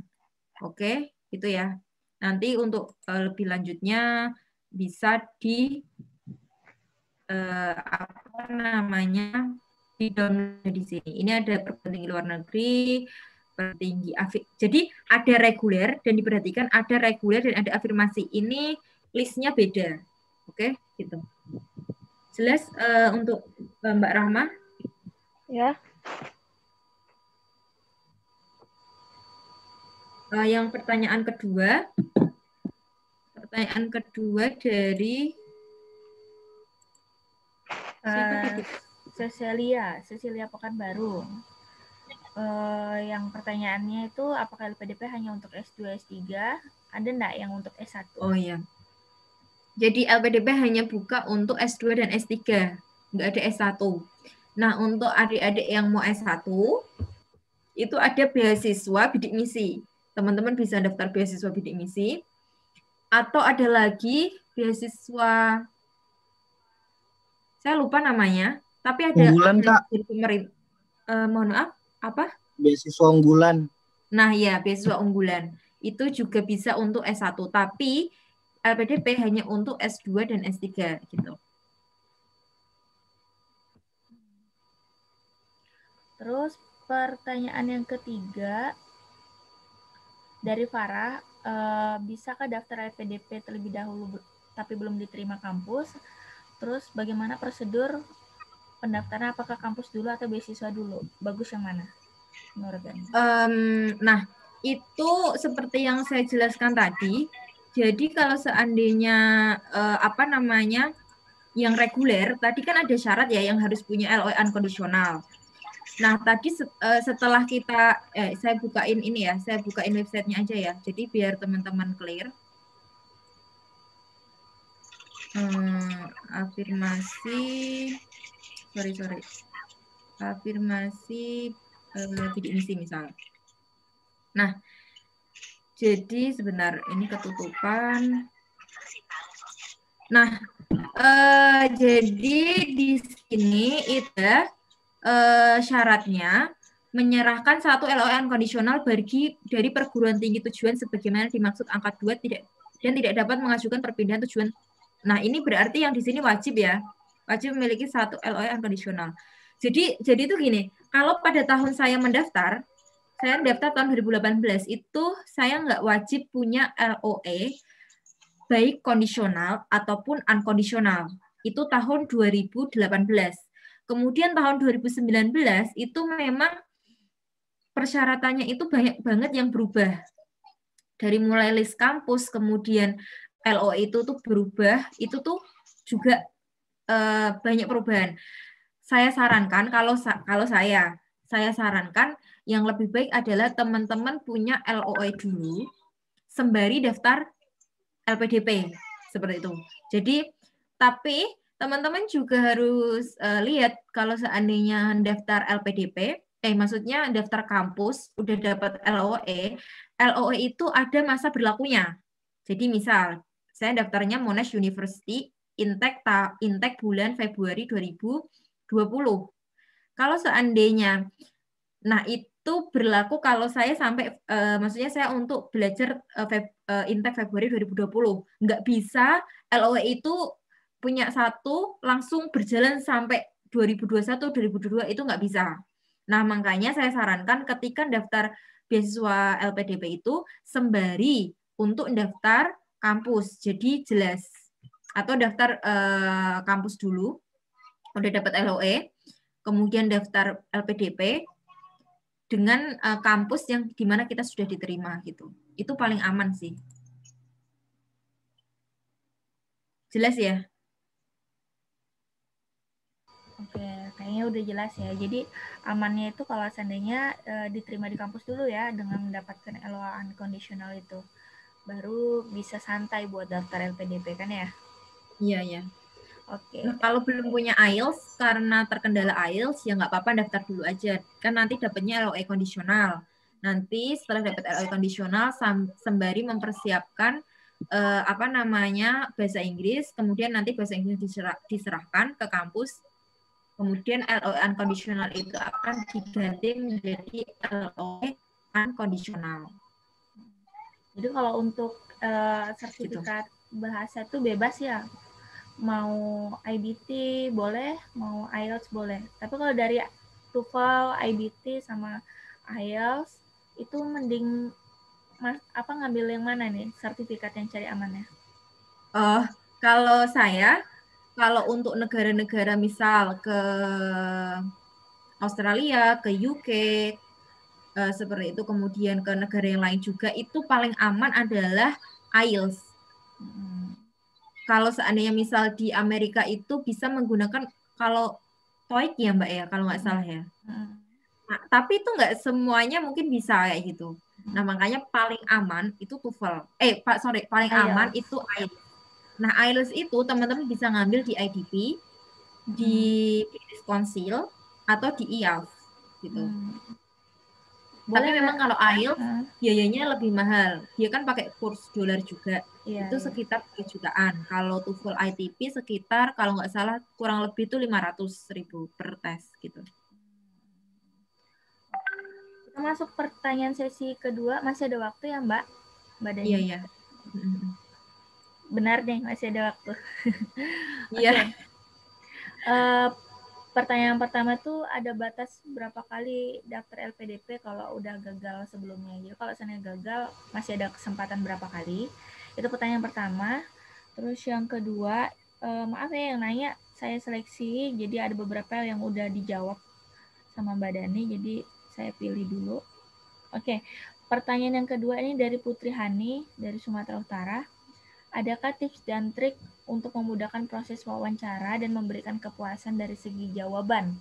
Oke, gitu ya. Nanti untuk lebih lanjutnya bisa di di download di sini. Ini ada perguruan tinggi luar negeri, tinggi jadi ada reguler dan diperhatikan ada reguler dan ada afirmasi. Ini listnya beda. Oke, gitu. Jelas untuk Mbak Rahma? Ya. Yang pertanyaan kedua dari Cecilia Pekanbaru. Yang pertanyaannya itu apakah LPDP hanya untuk S2, S3? Ada enggak yang untuk S1? Oh iya. Jadi LPDP hanya buka untuk S2 dan S3, nggak ada S1. Nah, untuk adik-adik yang mau S1, itu ada beasiswa bidik misi. Teman-teman bisa daftar beasiswa bidik misi. Atau ada lagi beasiswa, saya lupa namanya, tapi ada unggulan, Kak. Dari pemerintah. Mohon maaf, apa? Beasiswa unggulan. Nah, ya, beasiswa unggulan. Itu juga bisa untuk S1, tapi LPDP hanya untuk S2 dan S3 gitu. Terus pertanyaan yang ketiga dari Farah, bisakah daftar LPDP terlebih dahulu tapi belum diterima kampus? Terus bagaimana prosedur pendaftaran, apakah kampus dulu atau beasiswa dulu? Bagus yang mana menurut Anda? Nah, itu seperti yang saya jelaskan tadi. Jadi kalau seandainya yang reguler, tadi kan ada syarat ya yang harus punya LOI unconditional. Nah, tadi setelah kita, saya bukain ini ya, saya bukain websitenya aja ya. Jadi biar teman-teman clear. Afirmasi bidik misi misal. Nah, jadi sebentar, ini ketutupan. Nah, jadi di sini itu syaratnya menyerahkan satu LOI unconditional dari perguruan tinggi tujuan sebagaimana dimaksud angka 2 dan tidak dapat mengajukan perpindahan tujuan. Nah, ini berarti yang di sini wajib ya, wajib memiliki satu LOI unconditional. Jadi itu gini, kalau pada tahun saya mendaftar, saya daftar tahun 2018 itu saya nggak wajib punya LOE baik kondisional ataupun unkondisional. Itu tahun 2018. Kemudian tahun 2019 itu memang persyaratannya itu banyak banget yang berubah. Dari mulai list kampus, kemudian LOE itu tuh berubah, itu tuh juga banyak perubahan. Saya sarankan kalau saya sarankan yang lebih baik adalah teman-teman punya LOE dulu sembari daftar LPDP seperti itu. Jadi tapi teman-teman juga harus lihat kalau seandainya daftar LPDP, maksudnya daftar kampus udah dapat LOE, LOE itu ada masa berlakunya. Jadi misal saya daftarnya Monash University Intake bulan Februari 2020. Kalau seandainya, nah itu berlaku kalau saya sampai, maksudnya saya untuk belajar Intake Februari 2020. Nggak bisa LOE itu punya satu langsung berjalan sampai 2021, 2022 itu nggak bisa. Nah makanya saya sarankan ketika daftar beasiswa LPDP itu sembari untuk daftar kampus. Jadi jelas. Atau daftar kampus dulu, udah dapat LOE, kemudian daftar LPDP dengan kampus yang dimana kita sudah diterima gitu. Itu paling aman sih. Jelas ya? Oke, kayaknya udah jelas ya. Jadi amannya itu kalau seandainya diterima di kampus dulu ya dengan mendapatkan LOA unconditional itu. Baru bisa santai buat daftar LPDP kan ya? Iya, iya. Oke. Nah, kalau belum punya IELTS, karena terkendala IELTS, ya nggak apa-apa daftar dulu aja. Kan nanti dapatnya LOE kondisional. Nanti setelah dapat LOE kondisional, sembari mempersiapkan bahasa Inggris, kemudian nanti bahasa Inggris diserahkan ke kampus, kemudian LOE unconditional itu akan diganti menjadi LOE unconditional. Jadi kalau untuk sertifikat bahasa itu bebas ya? Mau IBT boleh, mau IELTS boleh. Tapi kalau dari TOEFL, IBT sama IELTS itu mending ngambil yang mana nih sertifikat yang cari amannya? Kalau saya, kalau untuk negara-negara misal ke Australia, ke UK, seperti itu, kemudian ke negara yang lain juga, itu paling aman adalah IELTS. Kalau seandainya misal di Amerika itu bisa menggunakan kalau TOEIC ya Mbak ya, kalau nggak salah ya. Nah, tapi itu nggak semuanya mungkin bisa kayak gitu. Nah makanya paling aman itu TOEFL. Paling aman itu IELTS. Nah IELTS itu teman-teman bisa ngambil di IDP, di British Council atau di IELTS gitu. Tapi memang kalau IELTS biayanya lebih mahal. Dia kan pakai kurs dolar juga. Itu sekitar 3 jutaan. Kalau TOEFL ITP sekitar kalau nggak salah kurang lebih itu 500.000 per tes gitu. Kita masuk pertanyaan sesi kedua. Masih ada waktu ya Mbak? Mbak Dani? Iya, iya. Benar deh, masih ada waktu. Iya. Pertanyaan pertama tuh ada batas berapa kali daftar LPDP kalau udah gagal sebelumnya. Jadi kalau seandainya gagal masih ada kesempatan berapa kali. Itu pertanyaan pertama. Terus yang kedua, maaf ya yang nanya saya seleksi, jadi ada beberapa yang udah dijawab sama Mbak Dani, jadi saya pilih dulu. Oke, pertanyaan yang kedua ini dari Putri Hani dari Sumatera Utara. Adakah tips dan trik untuk memudahkan proses wawancara dan memberikan kepuasan dari segi jawaban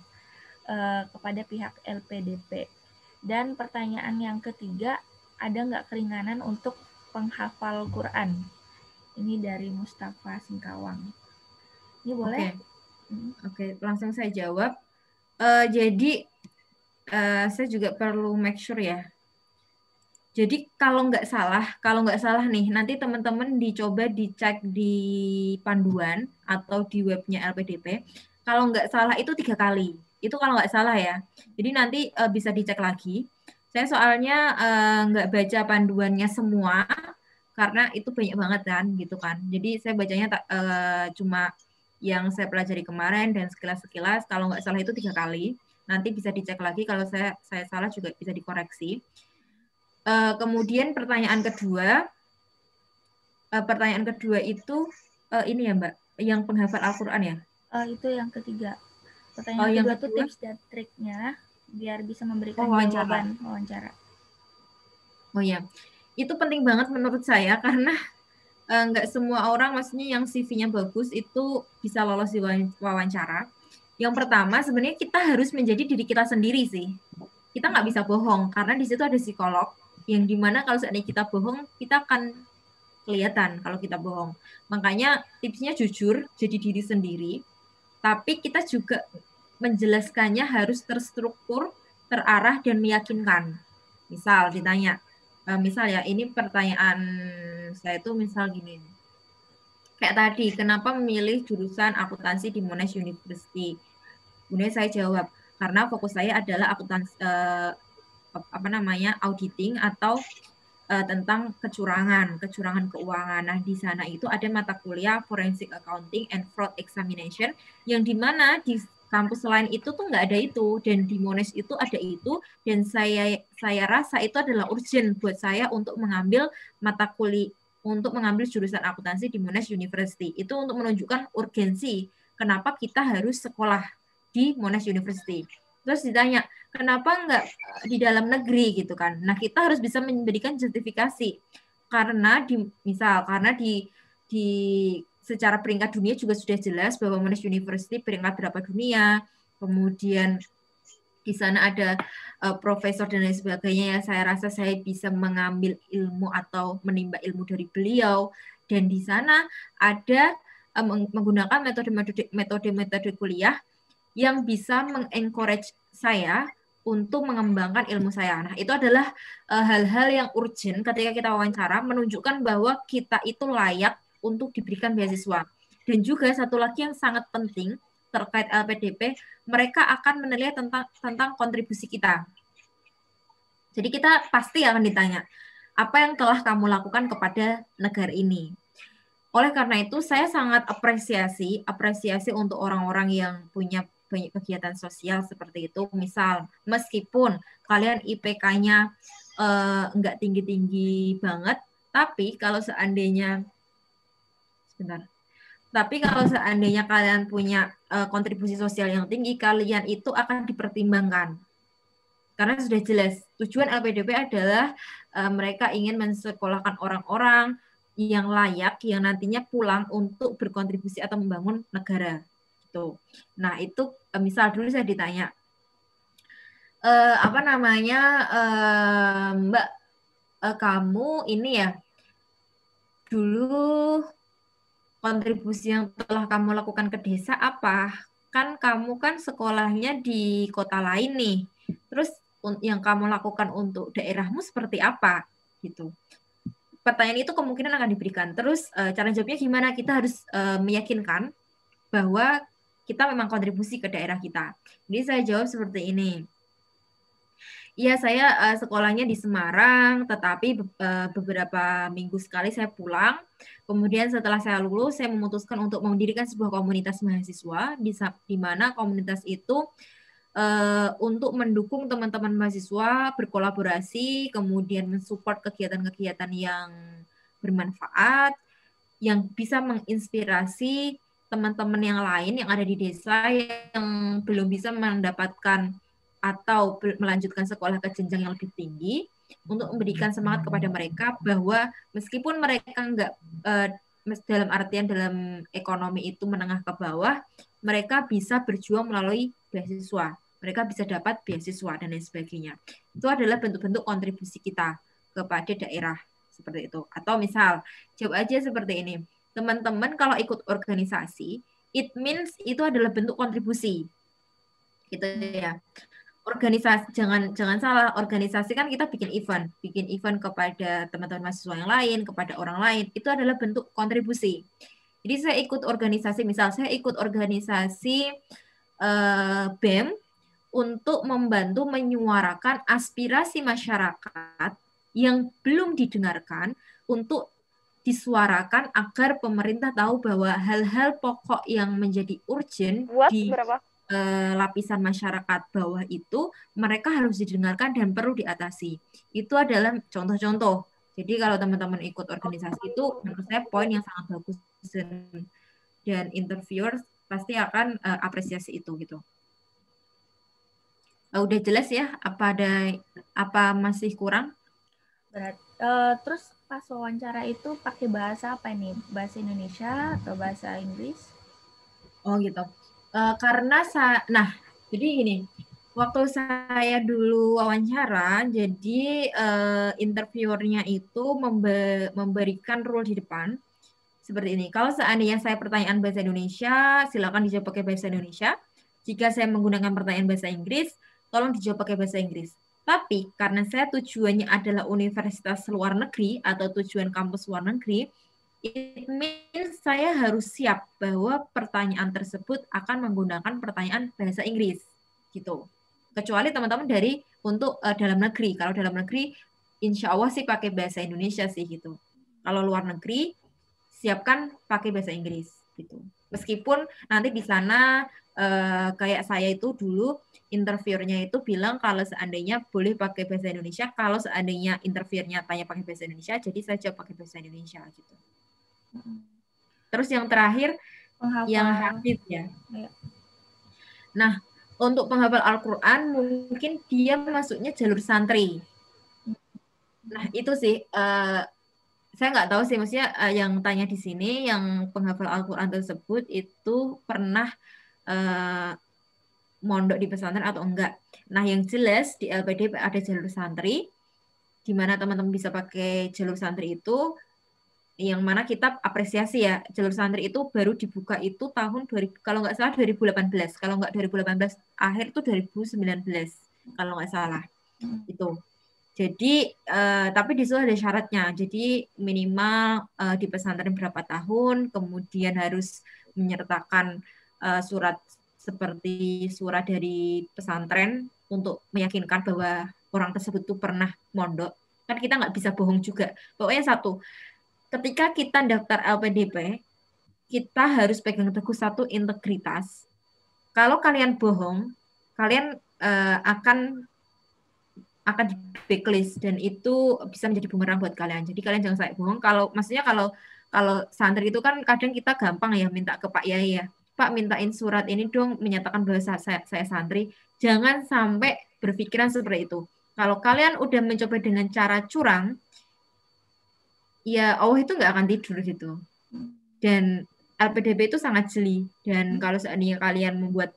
kepada pihak LPDP? Dan pertanyaan yang ketiga, ada nggak keringanan untuk penghafal Quran? Ini dari Mustafa Singkawang. Ini boleh? Oke, langsung saya jawab. Jadi saya juga perlu make sure ya. Jadi kalau nggak salah nih, nanti teman-teman dicoba dicek di panduan atau di webnya LPDP. Kalau nggak salah itu 3 kali. Itu kalau nggak salah ya. Jadi nanti bisa dicek lagi. Saya soalnya nggak baca panduannya semua karena itu banyak banget kan, gitu kan. Jadi saya bacanya cuma yang saya pelajari kemarin dan sekilas-sekilas. Kalau nggak salah itu 3 kali. Nanti bisa dicek lagi kalau saya salah juga bisa dikoreksi. Kemudian pertanyaan kedua itu ini ya Mbak, yang penghafal Al-Quran ya? Itu yang ketiga. Pertanyaan kedua itu tips dan triknya biar bisa memberikan jawaban wawancara. Oh ya, itu penting banget menurut saya karena nggak semua orang, maksudnya yang CV-nya bagus itu bisa lolos di wawancara. Yang pertama sebenarnya kita harus menjadi diri kita sendiri sih. Kita nggak bisa bohong karena di situ ada psikolog yang dimana kalau seandainya kita bohong kita akan kelihatan kalau kita bohong. Makanya tipsnya jujur, jadi diri sendiri. Tapi kita juga menjelaskannya harus terstruktur, terarah, dan meyakinkan. Misal ditanya, misal ya, ini pertanyaan saya tuh misal gini. Kayak tadi, kenapa memilih jurusan akuntansi di Monash University? Kemudian saya jawab, karena fokus saya adalah akuntansi, auditing atau tentang kecurangan keuangan. Nah, di sana itu ada mata kuliah Forensic Accounting and Fraud Examination yang dimana di kampus lain itu tuh nggak ada itu, dan di Monash itu ada itu, dan saya rasa itu adalah urgent buat saya untuk mengambil mata kuliah, untuk mengambil jurusan akuntansi di Monash University. Itu untuk menunjukkan urgensi kenapa kita harus sekolah di Monash University. Terus ditanya, kenapa nggak di dalam negeri gitu kan? Nah, kita harus bisa memberikan justifikasi. Karena di secara peringkat dunia juga sudah jelas bahwa Monash University peringkat berapa dunia. Kemudian di sana ada profesor dan lain sebagainya yang saya rasa saya bisa mengambil ilmu atau menimba ilmu dari beliau. Dan di sana ada menggunakan metode kuliah yang bisa mengencourage saya untuk mengembangkan ilmu saya. Nah, itu adalah hal-hal yang urgent ketika kita wawancara, menunjukkan bahwa kita itu layak untuk diberikan beasiswa. Dan juga satu lagi yang sangat penting terkait LPDP, mereka akan menilai tentang kontribusi kita. Jadi kita pasti akan ditanya, apa yang telah kamu lakukan kepada negara ini? Oleh karena itu, saya sangat apresiasi untuk orang-orang yang punya banyak kegiatan sosial seperti itu. Misal, meskipun kalian IPK-nya nggak tinggi-tinggi banget, tapi kalau seandainya kalian punya kontribusi sosial yang tinggi, kalian itu akan dipertimbangkan. Karena sudah jelas, tujuan LPDP adalah mereka ingin mensekolahkan orang-orang yang layak, yang nantinya pulang untuk berkontribusi atau membangun negara. Gitu. Nah, itu misal dulu saya ditanya, Mbak, kamu ini ya, dulu kontribusi yang telah kamu lakukan ke desa apa? Kan kamu kan sekolahnya di kota lain nih. Terus yang kamu lakukan untuk daerahmu seperti apa? Gitu. Pertanyaan itu kemungkinan akan diberikan. Terus cara jawabnya gimana? Kita harus meyakinkan bahwa kita memang kontribusi ke daerah kita. Jadi saya jawab seperti ini. Iya, saya sekolahnya di Semarang, tetapi beberapa minggu sekali saya pulang. Kemudian setelah saya lulus, saya memutuskan untuk mendirikan sebuah komunitas mahasiswa, di mana komunitas itu untuk mendukung teman-teman mahasiswa berkolaborasi, kemudian mensupport kegiatan-kegiatan yang bermanfaat, yang bisa menginspirasi teman-teman yang lain yang ada di desa yang belum bisa mendapatkan atau melanjutkan sekolah ke jenjang yang lebih tinggi, untuk memberikan semangat kepada mereka bahwa meskipun mereka nggak dalam artian dalam ekonomi itu menengah ke bawah, mereka bisa berjuang melalui beasiswa, mereka bisa dapat beasiswa dan lain sebagainya. Itu adalah bentuk-bentuk kontribusi kita kepada daerah seperti itu. Atau misal, jawab aja seperti ini, teman-teman kalau ikut organisasi, it means itu adalah bentuk kontribusi, gitu ya. Organisasi, jangan salah, organisasi kan kita bikin event kepada teman-teman mahasiswa yang lain, kepada orang lain, itu adalah bentuk kontribusi. Jadi saya ikut organisasi, misal saya ikut organisasi BEM untuk membantu menyuarakan aspirasi masyarakat yang belum didengarkan, untuk agar pemerintah tahu bahwa hal-hal pokok yang menjadi urgent Buat berapa? lapisan masyarakat bawah itu mereka harus didengarkan dan perlu diatasi. Itu adalah contoh-contoh. Jadi kalau teman-teman ikut organisasi itu menurut saya poin yang sangat bagus dan interviewer pasti akan apresiasi itu gitu. Udah jelas ya? Apa masih kurang? Terus pas wawancara itu pakai bahasa apa nih? Bahasa Indonesia atau bahasa Inggris? Oh gitu. Jadi gini, waktu saya dulu wawancara, jadi interviewernya itu memberikan rule di depan seperti ini. Kalau seandainya saya pertanyaan bahasa Indonesia, silakan dijawab pakai bahasa Indonesia. Jika saya menggunakan pertanyaan bahasa Inggris, tolong dijawab pakai bahasa Inggris. Tapi karena saya tujuannya adalah universitas luar negeri atau tujuan kampus luar negeri, it means saya harus siap bahwa pertanyaan tersebut akan menggunakan pertanyaan bahasa Inggris gitu. Kecuali teman-teman dari untuk dalam negeri. Kalau dalam negeri, insya Allah sih pakai bahasa Indonesia sih gitu. Kalau luar negeri, siapkan pakai bahasa Inggris gitu. Meskipun nanti di sana kayak saya itu dulu interviewernya itu bilang kalau seandainya boleh pakai bahasa Indonesia, kalau seandainya interviewernya tanya pakai bahasa Indonesia, jadi saya jawab pakai bahasa Indonesia gitu. Terus yang terakhir yang hafiz ya. Nah, untuk penghafal Al-Quran mungkin dia masuknya jalur santri. Nah, itu sih saya nggak tahu sih, maksudnya yang tanya di sini, yang penghafal Al-Quran tersebut itu pernah mondok di pesantren atau enggak. Nah, yang jelas di LPDP ada jalur santri, di mana teman-teman bisa pakai jalur santri itu, yang mana kita apresiasi ya, jalur santri itu baru dibuka itu tahun 2000, kalau nggak salah 2018, kalau nggak 2018 akhir itu 2019, kalau nggak salah. Itu. Jadi, tapi di situ ada syaratnya. Jadi minimal di pesantren berapa tahun, kemudian harus menyertakan surat seperti surat dari pesantren untuk meyakinkan bahwa orang tersebut itu pernah mondok. Kan kita nggak bisa bohong juga. Pokoknya satu, ketika kita daftar LPDP, kita harus pegang teguh satu integritas. Kalau kalian bohong, kalian akan di backlist dan itu bisa menjadi bumerang buat kalian. Jadi kalian jangan sampai bohong. Maksudnya kalau santri itu kan kadang kita gampang ya minta ke Pak Yai ya. Pak, mintain surat ini dong menyatakan bahwa saya santri. Jangan sampai berpikiran seperti itu. Kalau kalian udah mencoba dengan cara curang, ya Allah itu nggak akan tidur gitu. Dan LPDP itu sangat jeli. Dan kalau seandainya kalian membuat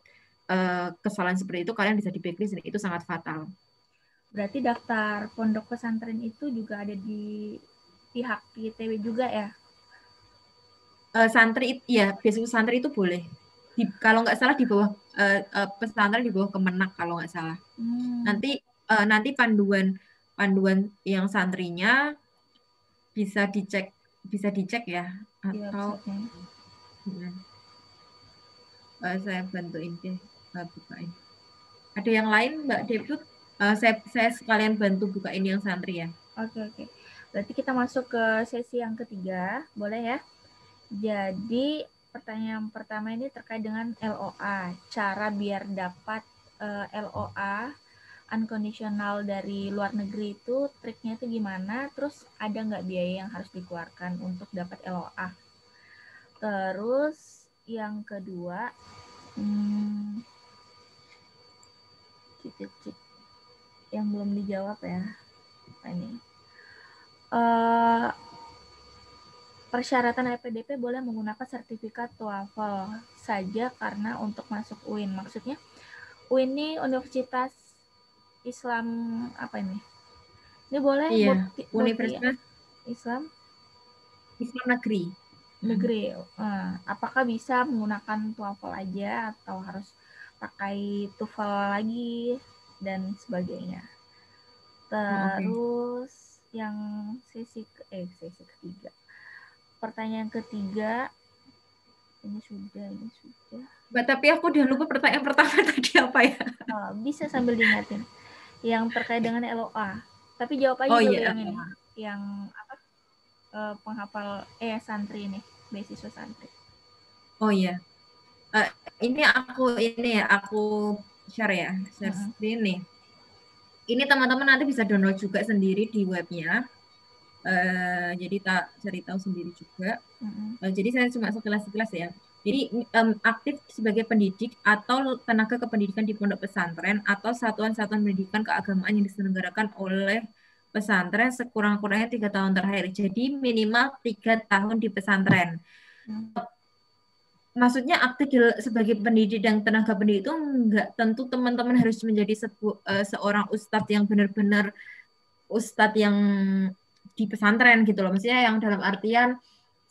kesalahan seperti itu, kalian bisa di backlist dan itu sangat fatal. Berarti daftar pondok pesantren itu juga ada di pihak ITB juga ya? Santri, ya beasiswa santri itu boleh. Kalau nggak salah di bawah pesantren di bawah Kemenak kalau nggak salah. Nanti panduan yang santrinya bisa dicek ya atau saya bantuin deh bukain. Ada yang lain Mbak Debut? Saya sekalian bantu bukain yang santri ya. Oke. Berarti kita masuk ke sesi yang ketiga, boleh ya? Jadi pertanyaan pertama ini terkait dengan LOA. Cara biar dapat LOA unconditional dari luar negeri itu triknya itu gimana? Terus ada nggak biaya yang harus dikeluarkan untuk dapat LOA? Terus yang kedua, yang belum dijawab ya, ini persyaratan LPDP boleh menggunakan sertifikat TOEFL saja karena untuk masuk UIN. Maksudnya UIN ini Universitas Islam apa ini? Ini boleh Universitas Islam Negeri. Apakah bisa menggunakan TOEFL aja atau harus pakai TOEFL lagi dan sebagainya? Terus yang sesi ketiga. Pertanyaan ketiga, ini sudah. Mbak, tapi aku udah lupa pertanyaan pertama tadi apa ya? Bisa sambil diingatin. Yang terkait dengan LOA. Tapi jawab aja dulu yang ini. Yang apa? Penghafal santri ini, beasiswa santri. Oh iya. Ini aku share ya, share screen nih. Ini teman-teman nanti bisa download juga sendiri di webnya. Jadi cari tahu sendiri juga. Jadi saya cuma sekilas-sekilas ya. Jadi aktif sebagai pendidik atau tenaga kependidikan di pondok pesantren atau satuan-satuan pendidikan keagamaan yang diselenggarakan oleh pesantren sekurang-kurangnya 3 tahun terakhir. Jadi minimal 3 tahun di pesantren. Maksudnya aktif sebagai pendidik dan tenaga pendidik itu enggak tentu teman-teman harus menjadi seorang ustadz yang benar-benar ustadz yang di pesantren gitu loh. Maksudnya yang dalam artian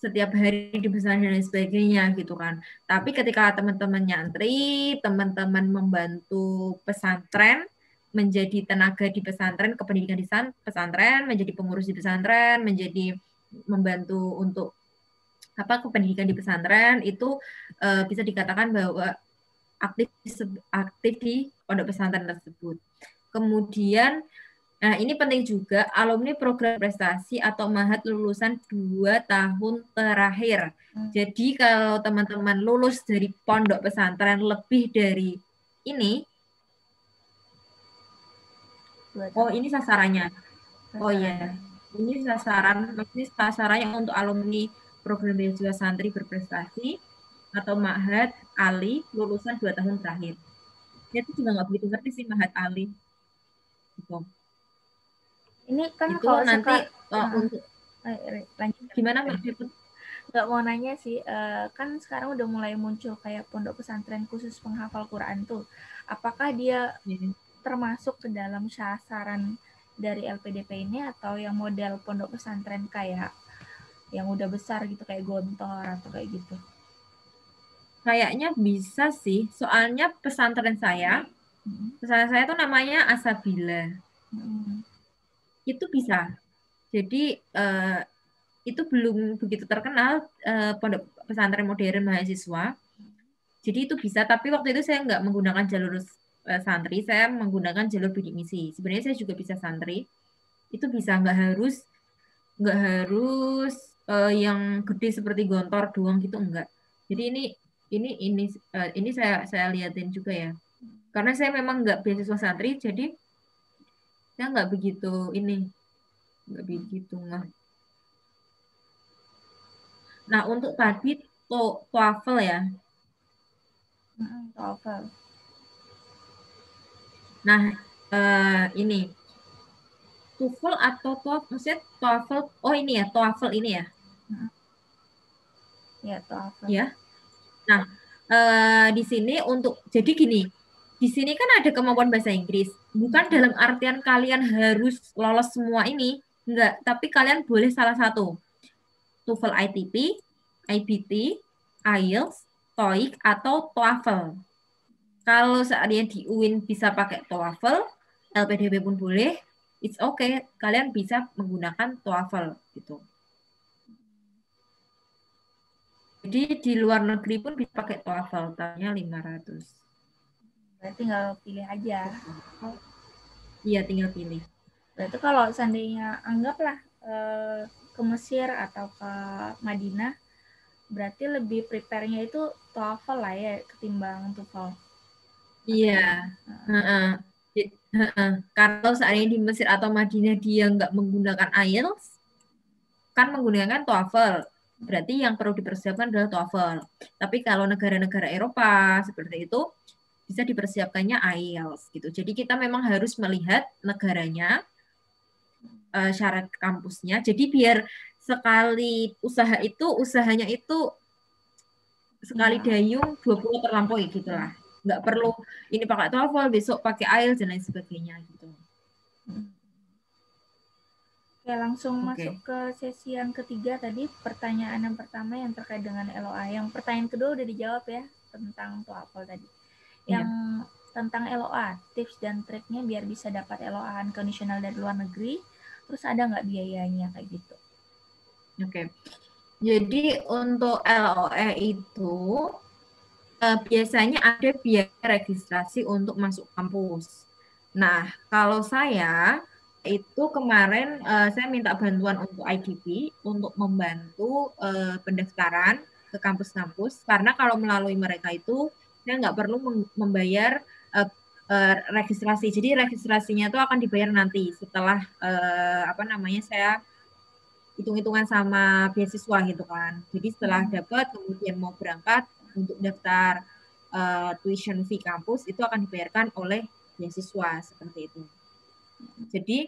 setiap hari di pesantren dan sebagainya gitu kan. Tapi ketika teman-teman nyantri, teman-teman membantu pesantren, menjadi tenaga di pesantren, kependidikan di pesantren, menjadi pengurus di pesantren, menjadi membantu untuk kependidikan di pesantren itu bisa dikatakan bahwa aktif di pondok pesantren tersebut. Kemudian ini penting juga alumni program prestasi atau mahat lulusan 2 tahun terakhir. Jadi kalau teman-teman lulus dari pondok pesantren lebih dari ini, ini sasarannya. Oh iya, ini sasarannya untuk alumni program beasiswa santri berprestasi atau mahat Ali lulusan 2 tahun terakhir. Itu juga nggak begitu ngerti sih mahat Ali. Gitu. Ini kan itu kalau nanti untuk lanjut. Gimana Mbak Diput? Nggak mau nanya sih, kan sekarang udah mulai muncul kayak pondok pesantren khusus penghafal Quran tuh. Apakah dia termasuk ke dalam sasaran dari LPDP ini atau yang model pondok pesantren kayak yang udah besar gitu kayak Gontor atau kayak gitu? Kayaknya bisa sih, soalnya pesantren saya tuh namanya Asabila. Itu bisa. Jadi itu belum begitu terkenal pondok pesantren modern mahasiswa. Jadi itu bisa, tapi waktu itu saya nggak menggunakan jalur santri, saya menggunakan jalur bidik misi. Sebenarnya saya juga bisa santri. Itu bisa, nggak harus yang gede seperti Gontor doang gitu, enggak. Jadi ini saya liatin juga ya. Karena saya memang nggak beasiswa santri, jadi saya nggak begitu nggak. Nah, untuk tadi TOEFL ya. TOEFL. Nah, ini TOEFL atau TOEFL, maksudnya TOEFL. Oh ini ya, TOEFL ini ya. Ya, TOEFL. Ya. Nah, di sini jadi gini, di sini kan ada kemampuan bahasa Inggris. Bukan dalam artian kalian harus lolos semua ini, enggak. Tapi kalian boleh salah satu. TOEFL ITP, IBT, IELTS, TOEIC, atau TOEFL. Kalau seandainya di UIN bisa pakai TOEFL, LPDP pun boleh, it's okay. Kalian bisa menggunakan TOEFL gitu. Jadi di luar negeri pun bisa pakai TOEFL, tahunnya 500. Berarti tinggal pilih aja. Iya, tinggal pilih. Berarti kalau seandainya anggaplah ke Mesir atau ke Madinah, berarti lebih prepare-nya itu TOEFL lah ya ketimbang TOEFL. Iya. Kalau seandainya di Mesir atau Madinah dia nggak menggunakan IELTS, kan menggunakan TOEFL. Berarti yang perlu dipersiapkan adalah TOEFL. Tapi kalau negara-negara Eropa seperti itu, bisa dipersiapkannya IELTS gitu. Jadi kita memang harus melihat negaranya, syarat kampusnya. Jadi biar sekali usahanya itu sekali dayung 20 terlampaui gitu lah. Nggak perlu ini pakai TOEFL, besok pakai IELTS dan lain sebagainya gitu. Oke, langsung masuk ke sesi yang ketiga tadi. Pertanyaan yang pertama yang terkait dengan LOA. Yang pertanyaan kedua udah dijawab ya, tentang TOEFL tadi. Yang tentang LOA, tips dan triknya biar bisa dapat LOA unconditional dari luar negeri, terus ada nggak biayanya kayak gitu? Oke. Jadi untuk LOE itu biasanya ada biaya registrasi untuk masuk kampus. Nah, kalau saya itu kemarin saya minta bantuan untuk IDP untuk membantu pendaftaran ke kampus-kampus, karena kalau melalui mereka itu saya nggak perlu membayar registrasi. Jadi registrasinya itu akan dibayar nanti setelah saya hitung-hitungan sama beasiswa gitu kan. Jadi setelah dapat kemudian mau berangkat untuk daftar tuition fee kampus itu akan dibayarkan oleh beasiswa seperti itu. Jadi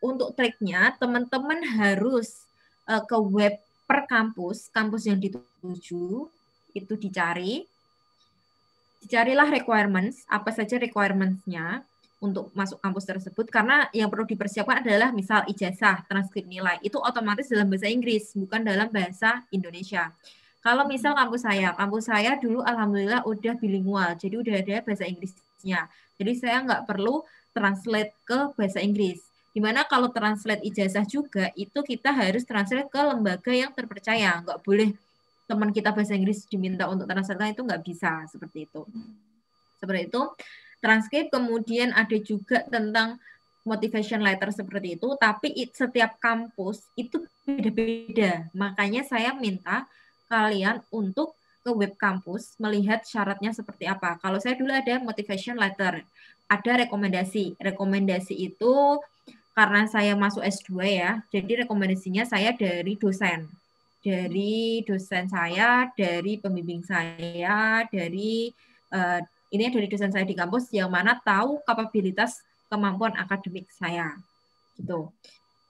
untuk triknya teman-teman harus ke web per kampus yang dituju itu dicarilah requirements, apa saja requirements-nya untuk masuk kampus tersebut, karena yang perlu dipersiapkan adalah misal ijazah, transkrip nilai, itu otomatis dalam bahasa Inggris, bukan dalam bahasa Indonesia. Kalau misal kampus saya dulu alhamdulillah udah bilingual, jadi udah ada bahasa Inggrisnya. Jadi saya nggak perlu translate ke bahasa Inggris. Dimana kalau translate ijazah juga, itu kita harus translate ke lembaga yang terpercaya, nggak boleh teman kita bahasa Inggris diminta untuk translate itu nggak bisa seperti itu. Seperti itu. Transkrip kemudian ada juga tentang motivation letter seperti itu, tapi setiap kampus itu beda-beda. Makanya saya minta kalian untuk ke web kampus melihat syaratnya seperti apa. Kalau saya dulu ada motivation letter, ada rekomendasi. Rekomendasi itu karena saya masuk S2 ya, jadi rekomendasinya saya dari dosen. Dari dosen saya, dari pembimbing saya, dari ini dari dosen saya di kampus yang mana tahu kapabilitas kemampuan akademik saya gitu.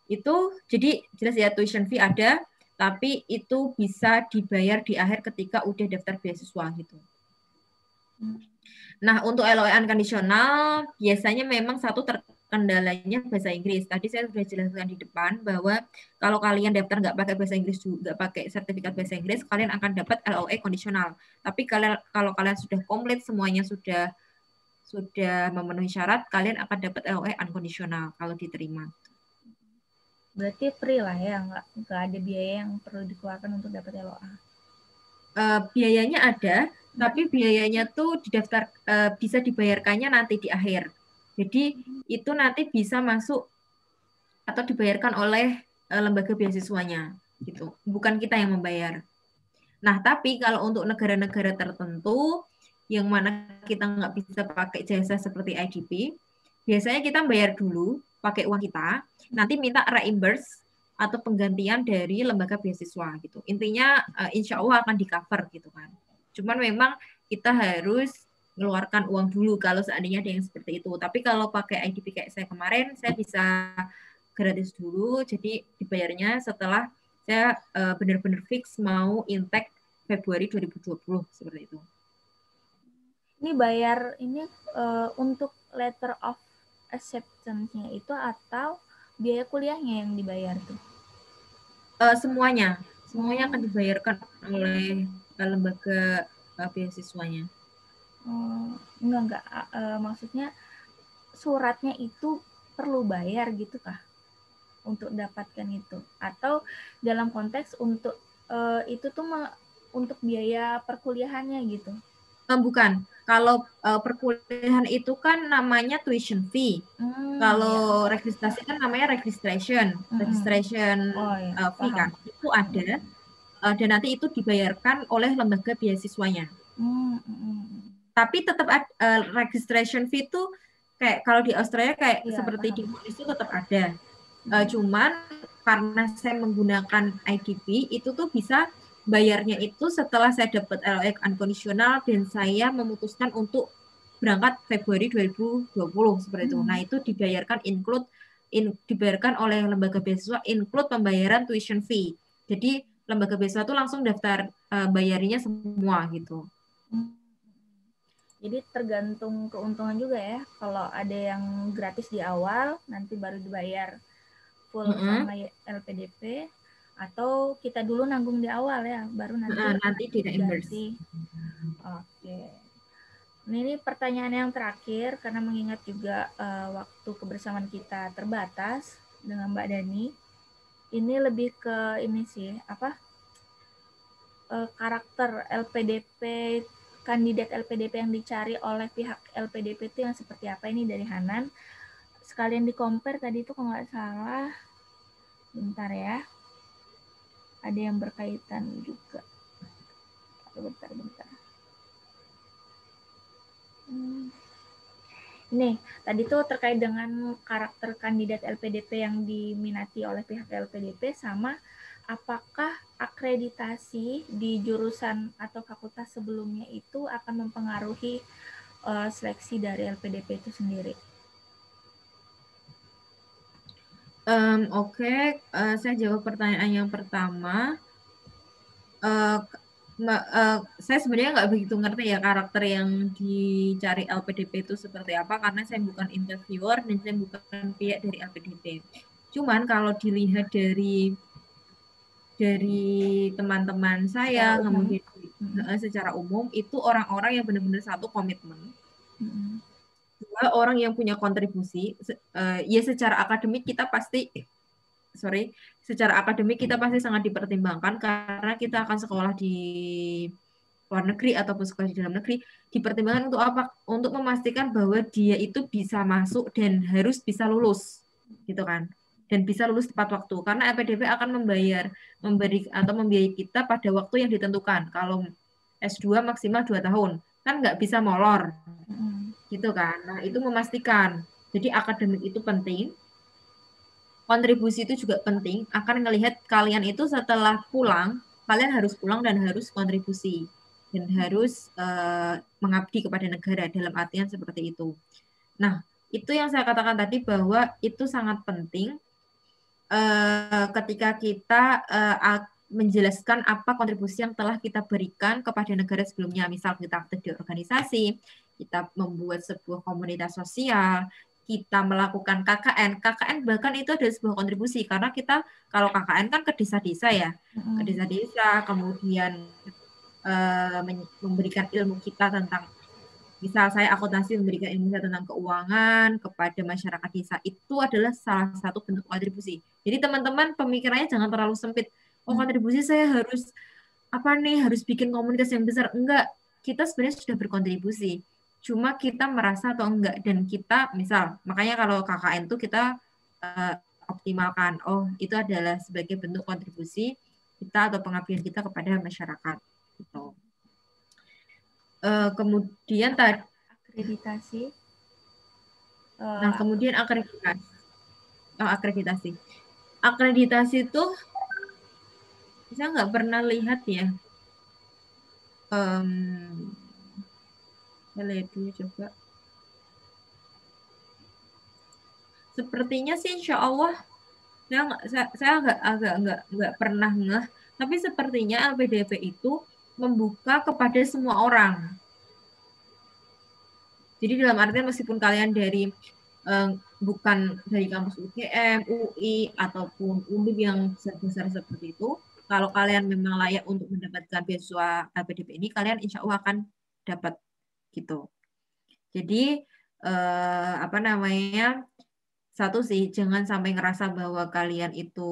Itu jadi jelas ya tuition fee ada, tapi itu bisa dibayar di akhir ketika udah daftar beasiswa gitu. Nah, untuk LOE unconditional biasanya memang satu terkendalanya bahasa Inggris. Tadi saya sudah jelaskan di depan bahwa kalau kalian daftar nggak pakai bahasa Inggris juga, nggak pakai sertifikat bahasa Inggris, kalian akan dapat LOE kondisional. Tapi kalau kalian sudah komplit semuanya sudah memenuhi syarat, kalian akan dapat LOE unconditional kalau diterima. Berarti free lah ya, nggak ada biaya yang perlu dikeluarkan untuk dapat LOA. Biayanya ada, tapi biayanya tuh didaftar bisa dibayarkannya nanti di akhir. Jadi itu nanti bisa masuk atau dibayarkan oleh lembaga beasiswanya gitu. Bukan kita yang membayar. Nah, tapi kalau untuk negara-negara tertentu yang mana kita nggak bisa pakai jasa seperti IDP, biasanya kita bayar dulu pakai uang kita, nanti minta reimburse atau penggantian dari lembaga beasiswa gitu. Intinya insya Allah akan di-cover gitu kan. Cuman memang kita harus mengeluarkan uang dulu kalau seandainya ada yang seperti itu. Tapi kalau pakai IDP kayak saya kemarin, saya bisa gratis dulu, jadi dibayarnya setelah saya benar-benar fix mau intake Februari 2020 seperti itu. Ini bayar ini untuk letter of acceptance-nya itu atau biaya kuliahnya yang dibayar tuh? Semuanya akan dibayarkan oleh lembaga beasiswanya. Enggak. Maksudnya suratnya itu perlu bayar gitu kah untuk dapatkan itu? Atau dalam konteks untuk itu tuh untuk biaya perkuliahannya gitu? Bukan. Kalau perkuliahan itu kan namanya tuition fee. Kalau registrasi kan namanya registration fee kan. Itu ada dan nanti itu dibayarkan oleh lembaga beasiswanya. Tapi tetap registration fee itu kayak kalau di Australia kayak seperti di Indonesia tetap ada. Cuman karena saya menggunakan IDP itu tuh bisa bayarnya itu setelah saya dapat LOE unconditional dan saya memutuskan untuk berangkat Februari 2020 seperti itu. Nah, itu dibayarkan dibayarkan oleh lembaga beasiswa include pembayaran tuition fee. Jadi lembaga beasiswa itu langsung daftar bayarnya semua gitu. Jadi tergantung keuntungan juga ya. Kalau ada yang gratis di awal, nanti baru dibayar full sama LPDP, atau kita dulu nanggung di awal ya, baru nanti di reimburse. Oke. Ini pertanyaan yang terakhir karena mengingat juga waktu kebersamaan kita terbatas dengan Mbak Dani. Ini lebih ke ini sih, karakter LPDP, kandidat LPDP yang dicari oleh pihak LPDP itu yang seperti apa, ini dari Hanan. Sekalian di-compare tadi itu kalau nggak salah, bentar ya, ada yang berkaitan juga. bentar. Ini tadi tuh terkait dengan karakter kandidat LPDP yang diminati oleh pihak LPDP sama apakah akreditasi di jurusan atau fakultas sebelumnya itu akan mempengaruhi seleksi dari LPDP itu sendiri. Oke, saya jawab pertanyaan yang pertama. Saya sebenarnya nggak begitu ngerti ya karakter yang dicari LPDP itu seperti apa karena saya bukan interviewer dan saya bukan pihak dari LPDP. Cuman kalau dilihat dari teman-teman saya, kemudian secara umum itu orang-orang yang benar-benar satu komitmen. Dua orang yang punya kontribusi. Ya secara akademik kita pasti secara akademik kita pasti sangat dipertimbangkan karena kita akan sekolah di luar negeri ataupun sekolah di dalam negeri, dipertimbangkan untuk apa? Untuk memastikan bahwa dia itu bisa masuk dan harus bisa lulus, gitu kan? Dan bisa lulus tepat waktu. Karena LPDP akan memberi atau membiayai kita pada waktu yang ditentukan. Kalau S2 maksimal 2 tahun, kan nggak bisa molor, gitu kan? Nah itu memastikan. Jadi akademik itu penting. Kontribusi itu juga penting, akan melihat kalian itu setelah pulang, kalian harus pulang dan harus kontribusi dan harus mengabdi kepada negara dalam artian seperti itu. Nah, itu yang saya katakan tadi bahwa itu sangat penting ketika kita menjelaskan apa kontribusi yang telah kita berikan kepada negara sebelumnya. Misal kita aktif di organisasi, kita membuat sebuah komunitas sosial, kita melakukan KKN bahkan itu adalah sebuah kontribusi karena kita kalau KKN kan ke desa-desa ya, ke desa-desa, kemudian memberikan ilmu kita tentang, misal saya akuntansi memberikan ilmu saya tentang keuangan kepada masyarakat desa, itu adalah salah satu bentuk kontribusi. Jadi teman-teman pemikirannya jangan terlalu sempit. Oh kontribusi saya harus harus bikin komunitas yang besar. Enggak, kita sebenarnya sudah berkontribusi. Cuma kita merasa atau enggak, dan kita misal, makanya kalau KKN itu kita optimalkan, oh itu adalah sebagai bentuk kontribusi kita atau pengabdian kita kepada masyarakat gitu. Kemudian tadi akreditasi. Nah kemudian akreditasi itu saya nggak pernah lihat ya. Saya lihat dulu coba. Sepertinya sih insya Allah saya agak nggak pernah ngeh, tapi sepertinya LPDP itu membuka kepada semua orang. Jadi dalam artian meskipun kalian dari bukan dari kampus UGM, UI ataupun UNIB yang besar-besar seperti itu, kalau kalian memang layak untuk mendapatkan beasiswa LPDP ini, kalian insya Allah akan dapat gitu. Jadi satu sih jangan sampai ngerasa bahwa kalian itu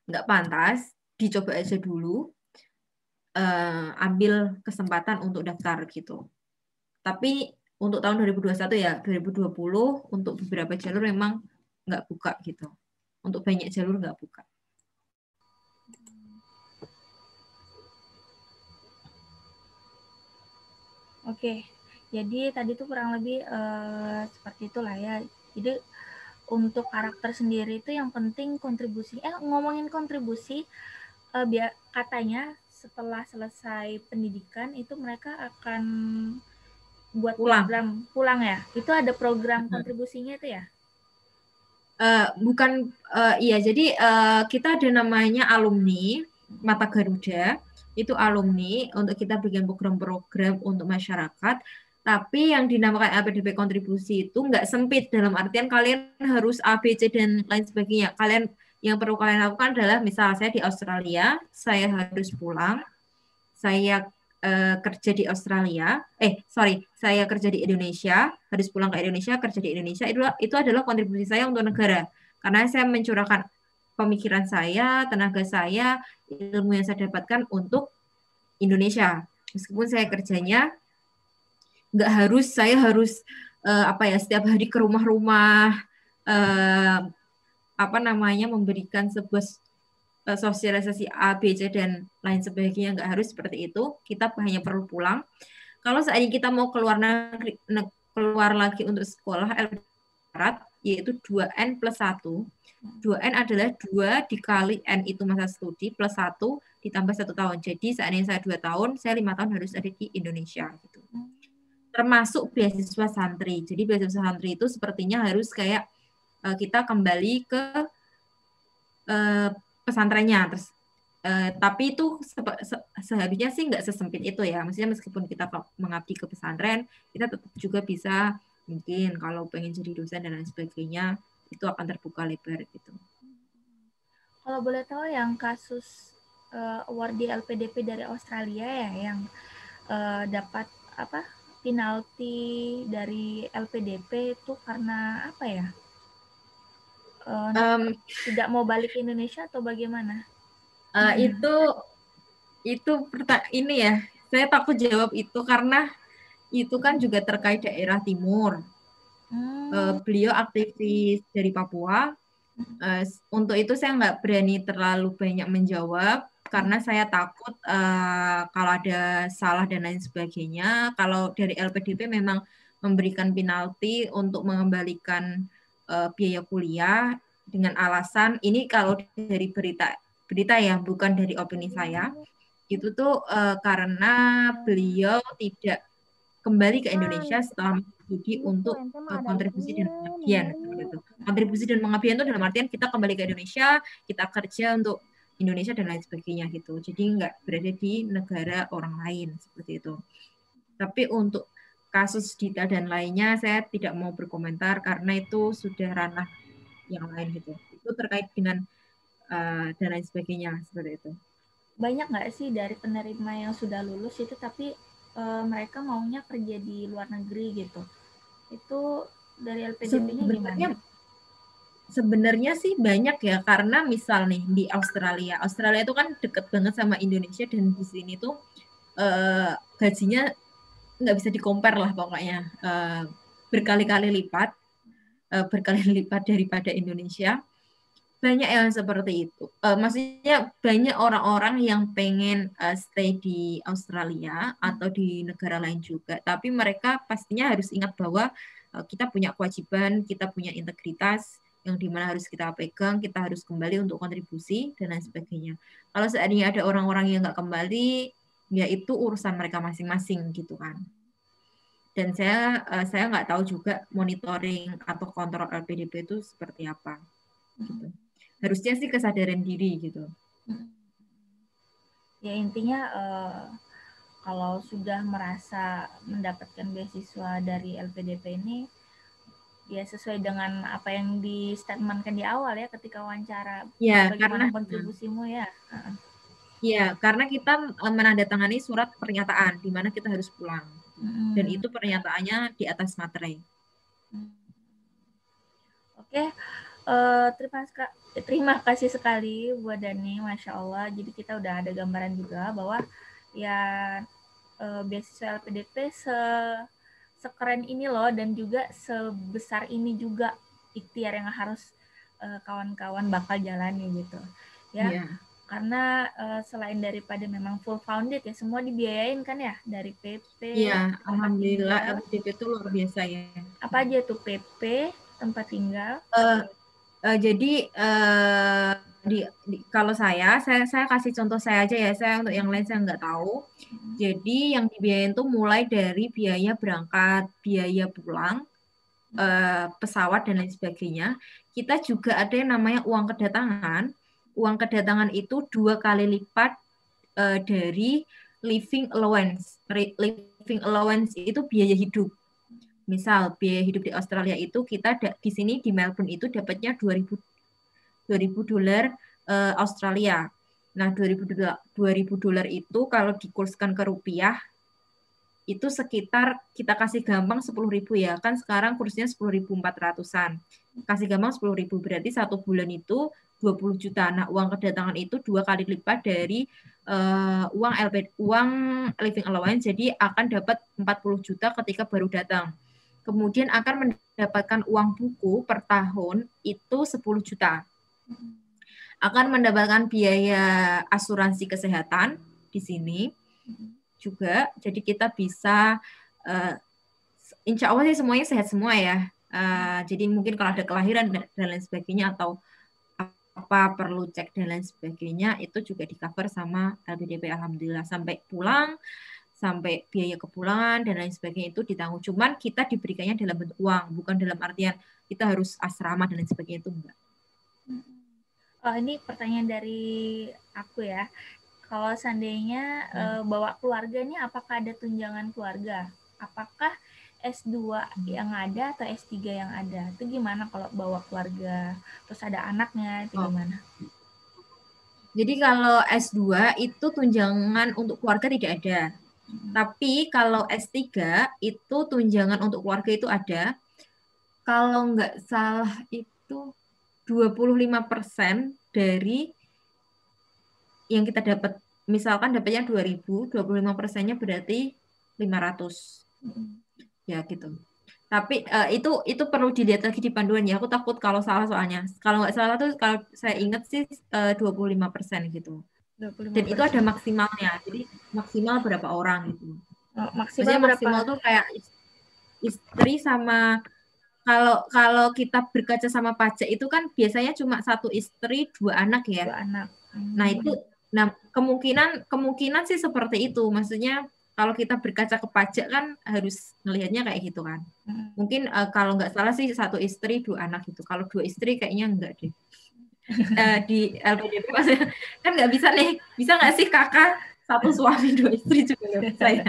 nggak pantas, dicoba aja dulu, ambil kesempatan untuk daftar gitu. Tapi untuk tahun 2021 ya 2020 untuk beberapa jalur memang nggak buka gitu. Untuk banyak jalur nggak buka. Oke, jadi tadi tuh kurang lebih seperti itulah ya. Jadi untuk karakter sendiri itu yang penting kontribusi. Ngomongin kontribusi, katanya setelah selesai pendidikan itu mereka akan buat program pulang ya. Itu ada program kontribusinya itu ya? Bukan, iya. Jadi kita ada namanya alumni Mata Garuda. Itu alumni untuk kita bikin program-program untuk masyarakat, tapi yang dinamakan LPDP kontribusi itu nggak sempit dalam artian kalian harus A, B, C dan lain sebagainya. Kalian yang perlu kalian lakukan adalah misal saya di Australia, saya harus pulang, saya kerja di Australia, saya kerja di Indonesia, harus pulang ke Indonesia, kerja di Indonesia, itu adalah kontribusi saya untuk negara, karena saya mencurahkan pemikiran saya, tenaga saya, ilmu yang saya dapatkan untuk Indonesia. Meskipun saya kerjanya nggak harus, saya harus setiap hari ke rumah-rumah, memberikan sebuah sosialisasi A, B, C, dan lain sebagainya, nggak harus seperti itu. Kita hanya perlu pulang. Kalau seandainya kita mau keluar negeri, keluar lagi untuk sekolah LPDP, yaitu 2N plus 1. 2N adalah 2 dikali N itu masa studi, plus 1 ditambah 1 tahun. Jadi seandainya saya 2 tahun, saya 5 tahun harus ada di Indonesia. Gitu. Termasuk beasiswa santri. Jadi beasiswa santri itu sepertinya harus kayak kita kembali ke pesantrennya. Terus tapi itu sehabisnya sih nggak sesempit itu ya. Maksudnya meskipun kita mengabdi ke pesantren, kita tetap juga bisa mungkin kalau pengen jadi dosen dan lain sebagainya, itu akan terbuka lebar gitu. Kalau boleh tahu yang kasus award di LPDP dari Australia ya, yang dapat apa penalti dari LPDP itu karena apa ya? Tidak mau balik ke Indonesia atau bagaimana? Itu ini ya, saya takut jawab itu karena itu kan juga terkait daerah timur. Beliau aktivis dari Papua. Untuk itu saya nggak berani terlalu banyak menjawab karena saya takut kalau ada salah dan lain sebagainya. Kalau dari LPDP memang memberikan penalti untuk mengembalikan biaya kuliah dengan alasan ini, kalau dari berita ya, bukan dari opini saya, itu tuh karena beliau tidak kembali ke Indonesia setelah studi untuk kontribusi dan pengabdian. Kontribusi dan pengabdian itu dalam artian kita kembali ke Indonesia, kita kerja untuk Indonesia dan lain sebagainya gitu. Jadi nggak berada di negara orang lain seperti itu. Tapi untuk kasus Dita dan lainnya saya tidak mau berkomentar karena itu sudah ranah yang lain gitu. Itu terkait dengan dan lain sebagainya seperti itu. Banyak nggak sih dari penerima yang sudah lulus itu tapi mereka maunya kerja di luar negeri gitu? Itu dari LPDP-nya gimana? Sebenarnya sih banyak ya, karena misal nih di Australia itu kan deket banget sama Indonesia dan di sini tuh gajinya nggak bisa di-compare lah pokoknya, berkali-kali lipat daripada Indonesia. Banyak yang seperti itu. Maksudnya banyak orang-orang yang pengen stay di Australia atau di negara lain juga. Tapi mereka pastinya harus ingat bahwa kita punya kewajiban, kita punya integritas yang dimana harus kita pegang, kita harus kembali untuk kontribusi dan lain sebagainya. Kalau seandainya ada orang-orang yang nggak kembali, ya itu urusan mereka masing-masing gitu kan. Dan saya nggak tahu juga monitoring atau kontrol LPDP itu seperti apa. Gitu. Harusnya sih kesadaran diri gitu. Ya intinya kalau sudah merasa mendapatkan beasiswa dari LPDP ini, ya sesuai dengan apa yang di-statementkan di awal ya ketika wawancara. Ya, bagaimana kontribusimu ya. Iya, karena kita menandatangani surat pernyataan di mana kita harus pulang. Dan itu pernyataannya di atas materai. Oke. Terima kasih sekali buat Dani, Masya Allah. Jadi kita udah ada gambaran juga bahwa ya beasiswa LPDP sekeren ini loh, dan juga sebesar ini juga ikhtiar yang harus kawan-kawan bakal jalani gitu ya. Yeah. Karena selain daripada memang full funded ya, semua dibiayain kan ya dari PP. Iya, alhamdulillah LPDP itu luar biasa ya. Apa aja tuh PP, tempat tinggal? Jadi kalau saya kasih contoh saya aja ya, saya untuk yang lain saya nggak tahu. Jadi yang dibiayain tuh mulai dari biaya berangkat, biaya pulang, pesawat dan lain sebagainya. Kita juga ada yang namanya uang kedatangan. Uang kedatangan itu 2 kali lipat dari living allowance. Living allowance itu biaya hidup. Misal biaya hidup di Australia itu kita di sini di Melbourne itu dapatnya $2,000 Australia. Nah, $2,000 itu kalau dikurskan ke rupiah itu sekitar, kita kasih gampang 10.000 ya. Kan sekarang kursnya 10.400-an. Kasih gampang 10.000 berarti 1 bulan itu 20 juta. Nah, uang kedatangan itu 2 kali lipat dari uang living allowance, jadi akan dapat 40 juta ketika baru datang. Kemudian akan mendapatkan uang buku per tahun itu 10 juta. akan mendapatkan biaya asuransi kesehatan di sini juga. Jadi kita bisa insya Allah sih semuanya sehat semua ya. Jadi mungkin kalau ada kelahiran dan lain sebagainya atau apa perlu cek dan lain sebagainya itu juga di cover sama LPDP alhamdulillah, sampai pulang, sampai biaya kepulangan dan lain sebagainya itu ditanggung. Cuman kita diberikannya dalam bentuk uang, bukan dalam artian kita harus asrama dan lain sebagainya, itu enggak. Oh, ini pertanyaan dari aku ya. Kalau seandainya bawa keluarga ini apakah ada tunjangan keluarga? Apakah S2 yang ada atau S3 yang ada? Itu gimana kalau bawa keluarga? Terus ada anaknya, itu gimana? Jadi kalau S2 itu tunjangan untuk keluarga tidak ada. Tapi kalau S3 itu tunjangan untuk keluarga itu ada. Kalau nggak salah itu 25% dari yang kita dapat. Misalkan dapatnya 2.000, 25%-nya berarti 500. Ya gitu. Tapi itu perlu dilihat lagi di panduan ya. Aku takut kalau salah soalnya. Kalau nggak salah tuh kalau saya ingat sih 25% gitu. 25%. Dan itu ada maksimalnya. Jadi maksimal berapa orang gitu. Maksimal berapa? Maksimal tuh kayak istri sama kalau kita berkaca sama pajak itu kan biasanya cuma satu istri, 2 anak ya. 2 anak. Nah kemungkinan sih seperti itu. Maksudnya kalau kita berkaca ke pajak kan harus melihatnya kayak gitu kan. Mungkin kalau nggak salah sih satu istri 2 anak gitu. Kalau 2 istri kayaknya enggak deh. Di LPDP kan nggak bisa nih. Bisa nggak sih kakak 1 suami 2 istri juga nggak bisa ya.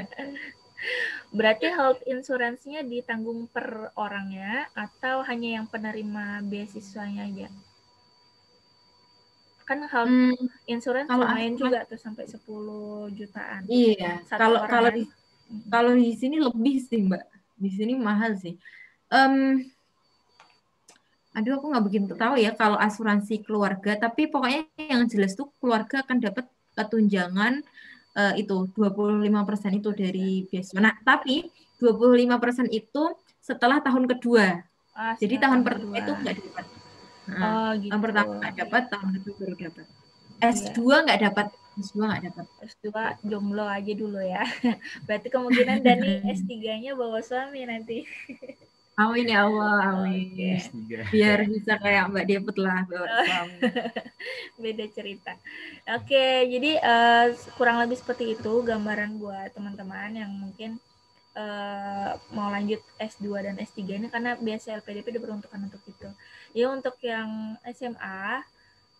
Berarti health insurance-nya ditanggung per orangnya atau hanya yang penerima beasiswanya aja? Kan health insurance lumayan juga tuh sampai 10 jutaan. Iya. Kalau di sini lebih sih Mbak. Di sini mahal sih. Aduh aku nggak begitu tahu ya kalau asuransi keluarga. Tapi pokoknya yang jelas tuh keluarga akan dapat tunjangan itu 25% itu dari beasiswa. Nah, tapi 25% itu setelah tahun kedua. Jadi tahun pertama itu nggak dapat. Gitu. Tahun pertama nggak dapat, tahun kedua baru dapat. S2 nggak dapat. S2 jomblo aja dulu ya. Berarti kemungkinan Dani S3-nya bawa suami nanti. Amin ya Allah, amin. Biar bisa kayak Mbak Deput lah bawa suami. Beda cerita. Oke, jadi kurang lebih seperti itu gambaran buat teman-teman yang mungkin mau lanjut S2 dan S3 ini, karena biasa LPDP diperuntukkan untuk itu. Ya untuk yang SMA,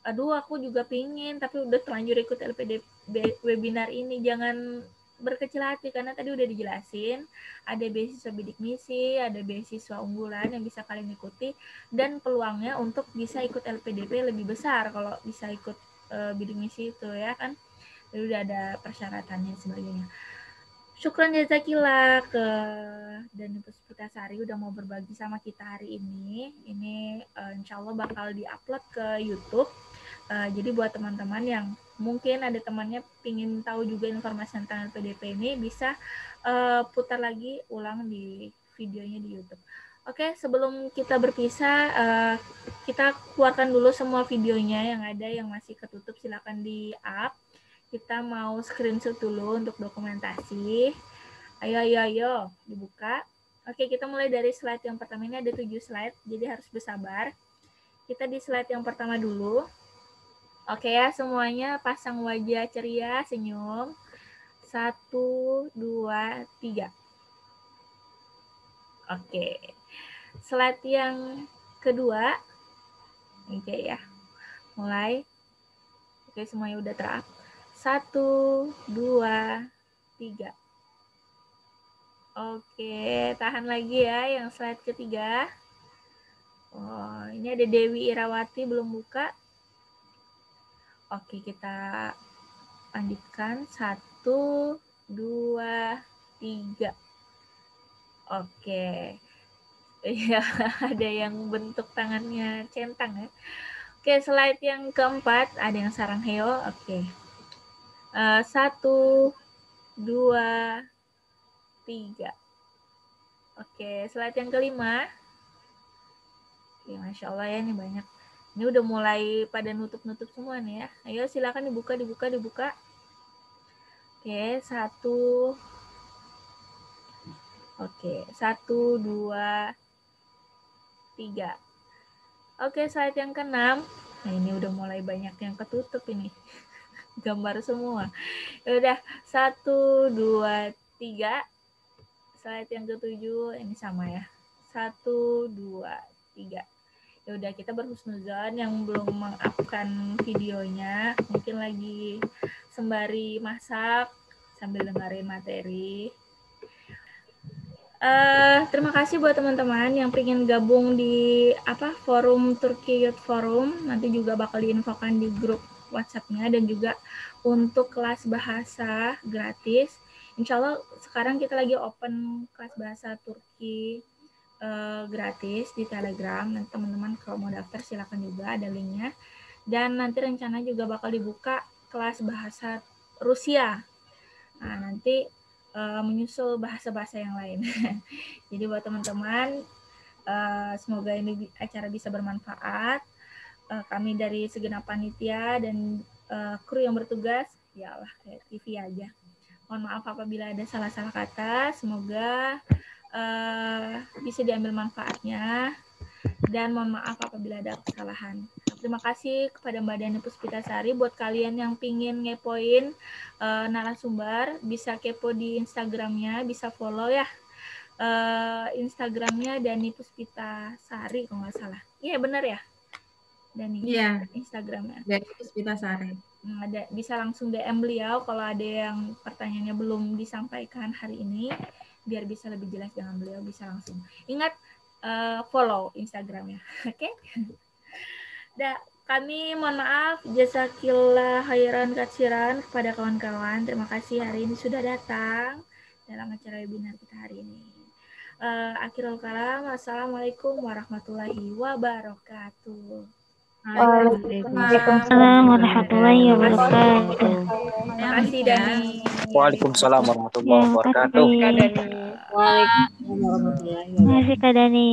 aduh aku juga pingin tapi udah terlanjur ikut LPDP webinar ini. Jangan berkecil hati karena tadi udah dijelasin ada beasiswa bidik misi, ada beasiswa unggulan yang bisa kalian ikuti, dan peluangnya untuk bisa ikut LPDP lebih besar kalau bisa ikut bidik misi itu ya kan. Jadi udah ada persyaratannya sebagainya. Syukran jazakillah ke Dani Puspitasari udah mau berbagi sama kita hari ini. Ini insya Allah bakal diupload ke YouTube. Jadi buat teman-teman yang mungkin ada temannya pingin tahu juga informasi tentang LPDP ini, bisa putar lagi ulang di videonya di YouTube. Oke, sebelum kita berpisah, kita keluarkan dulu semua videonya yang ada yang masih ketutup, silakan di-up. Kita mau screenshot dulu untuk dokumentasi. Ayo, dibuka. Oke, kita mulai dari slide yang pertama. Ini ada 7 slide, jadi harus bersabar. Kita di slide yang pertama dulu. Oke ya, semuanya pasang wajah ceria, senyum. 1, 2, 3. Oke. Slide yang kedua. Oke ya. Mulai. Oke, semuanya udah ter-up. 1, 2, 3. Oke, tahan lagi ya yang slide ketiga. Oh, ini ada Dewi Irawati belum buka. Oke, kita lanjutkan. 1, 2, 3. Oke. Ya, ada yang bentuk tangannya centang ya. Oke, slide yang keempat ada yang sarang heo. Oke. 1, 2, 3. Oke, slide yang kelima. Oke, Masya Allah ya, ini banyak. Ini udah mulai pada nutup-nutup semua nih ya. Ayo silakan dibuka. Oke, 1. Oke, 1, 2, 3. Oke, slide yang ke-6. Nah, ini udah mulai banyak yang ketutup ini. Gambar semua. Ya udah, 1, 2, 3. Slide yang ke-7 ini sama ya. 1, 2, 3. Ya udah, kita berhusnuzon yang belum meng-up-kan videonya, mungkin lagi sembari masak sambil dengerin materi. Terima kasih buat teman-teman yang pengen gabung di forum Turki Youth Forum. Nanti juga bakal diinfokan di grup WhatsApp-nya, dan juga untuk kelas bahasa gratis. Insya Allah sekarang kita lagi open kelas bahasa Turki gratis di Telegram. Nanti teman-teman kalau mau daftar silakan juga, ada linknya. Dan nanti rencana juga bakal dibuka kelas bahasa Rusia. Nah, nanti menyusul bahasa-bahasa yang lain. Jadi buat teman-teman, semoga ini acara bisa bermanfaat. Kami dari segenap panitia dan kru yang bertugas, ya Allah, kayak TV aja. Mohon maaf apabila ada salah-salah kata. Semoga bisa diambil manfaatnya. Dan mohon maaf apabila ada kesalahan. Terima kasih kepada Mbak Dani Puspitasari. Buat kalian yang pingin ngepoin narasumber, bisa kepo di Instagramnya, bisa follow ya. Instagramnya Dani Puspitasari kalau nggak salah. Iya benar ya, Dani? Iya. Instagramnya. Dani Puspitasari. Ada, bisa langsung DM beliau kalau ada yang pertanyaannya belum disampaikan hari ini, biar bisa lebih jelas dengan beliau, bisa langsung. Ingat follow Instagramnya, oke? Kami mohon maaf, jazakillah khairan katsiran kepada kawan-kawan. Terima kasih hari ini sudah datang dalam acara webinar kita hari ini. Akhirul kalam, assalamualaikum warahmatullahi wabarakatuh. Waalaikumsalam warahmatullahi wabarakatuh. Terima kasih Dani. Waalaikumsalam warahmatullahi wabarakatuh. Terima kasih Kak Dani.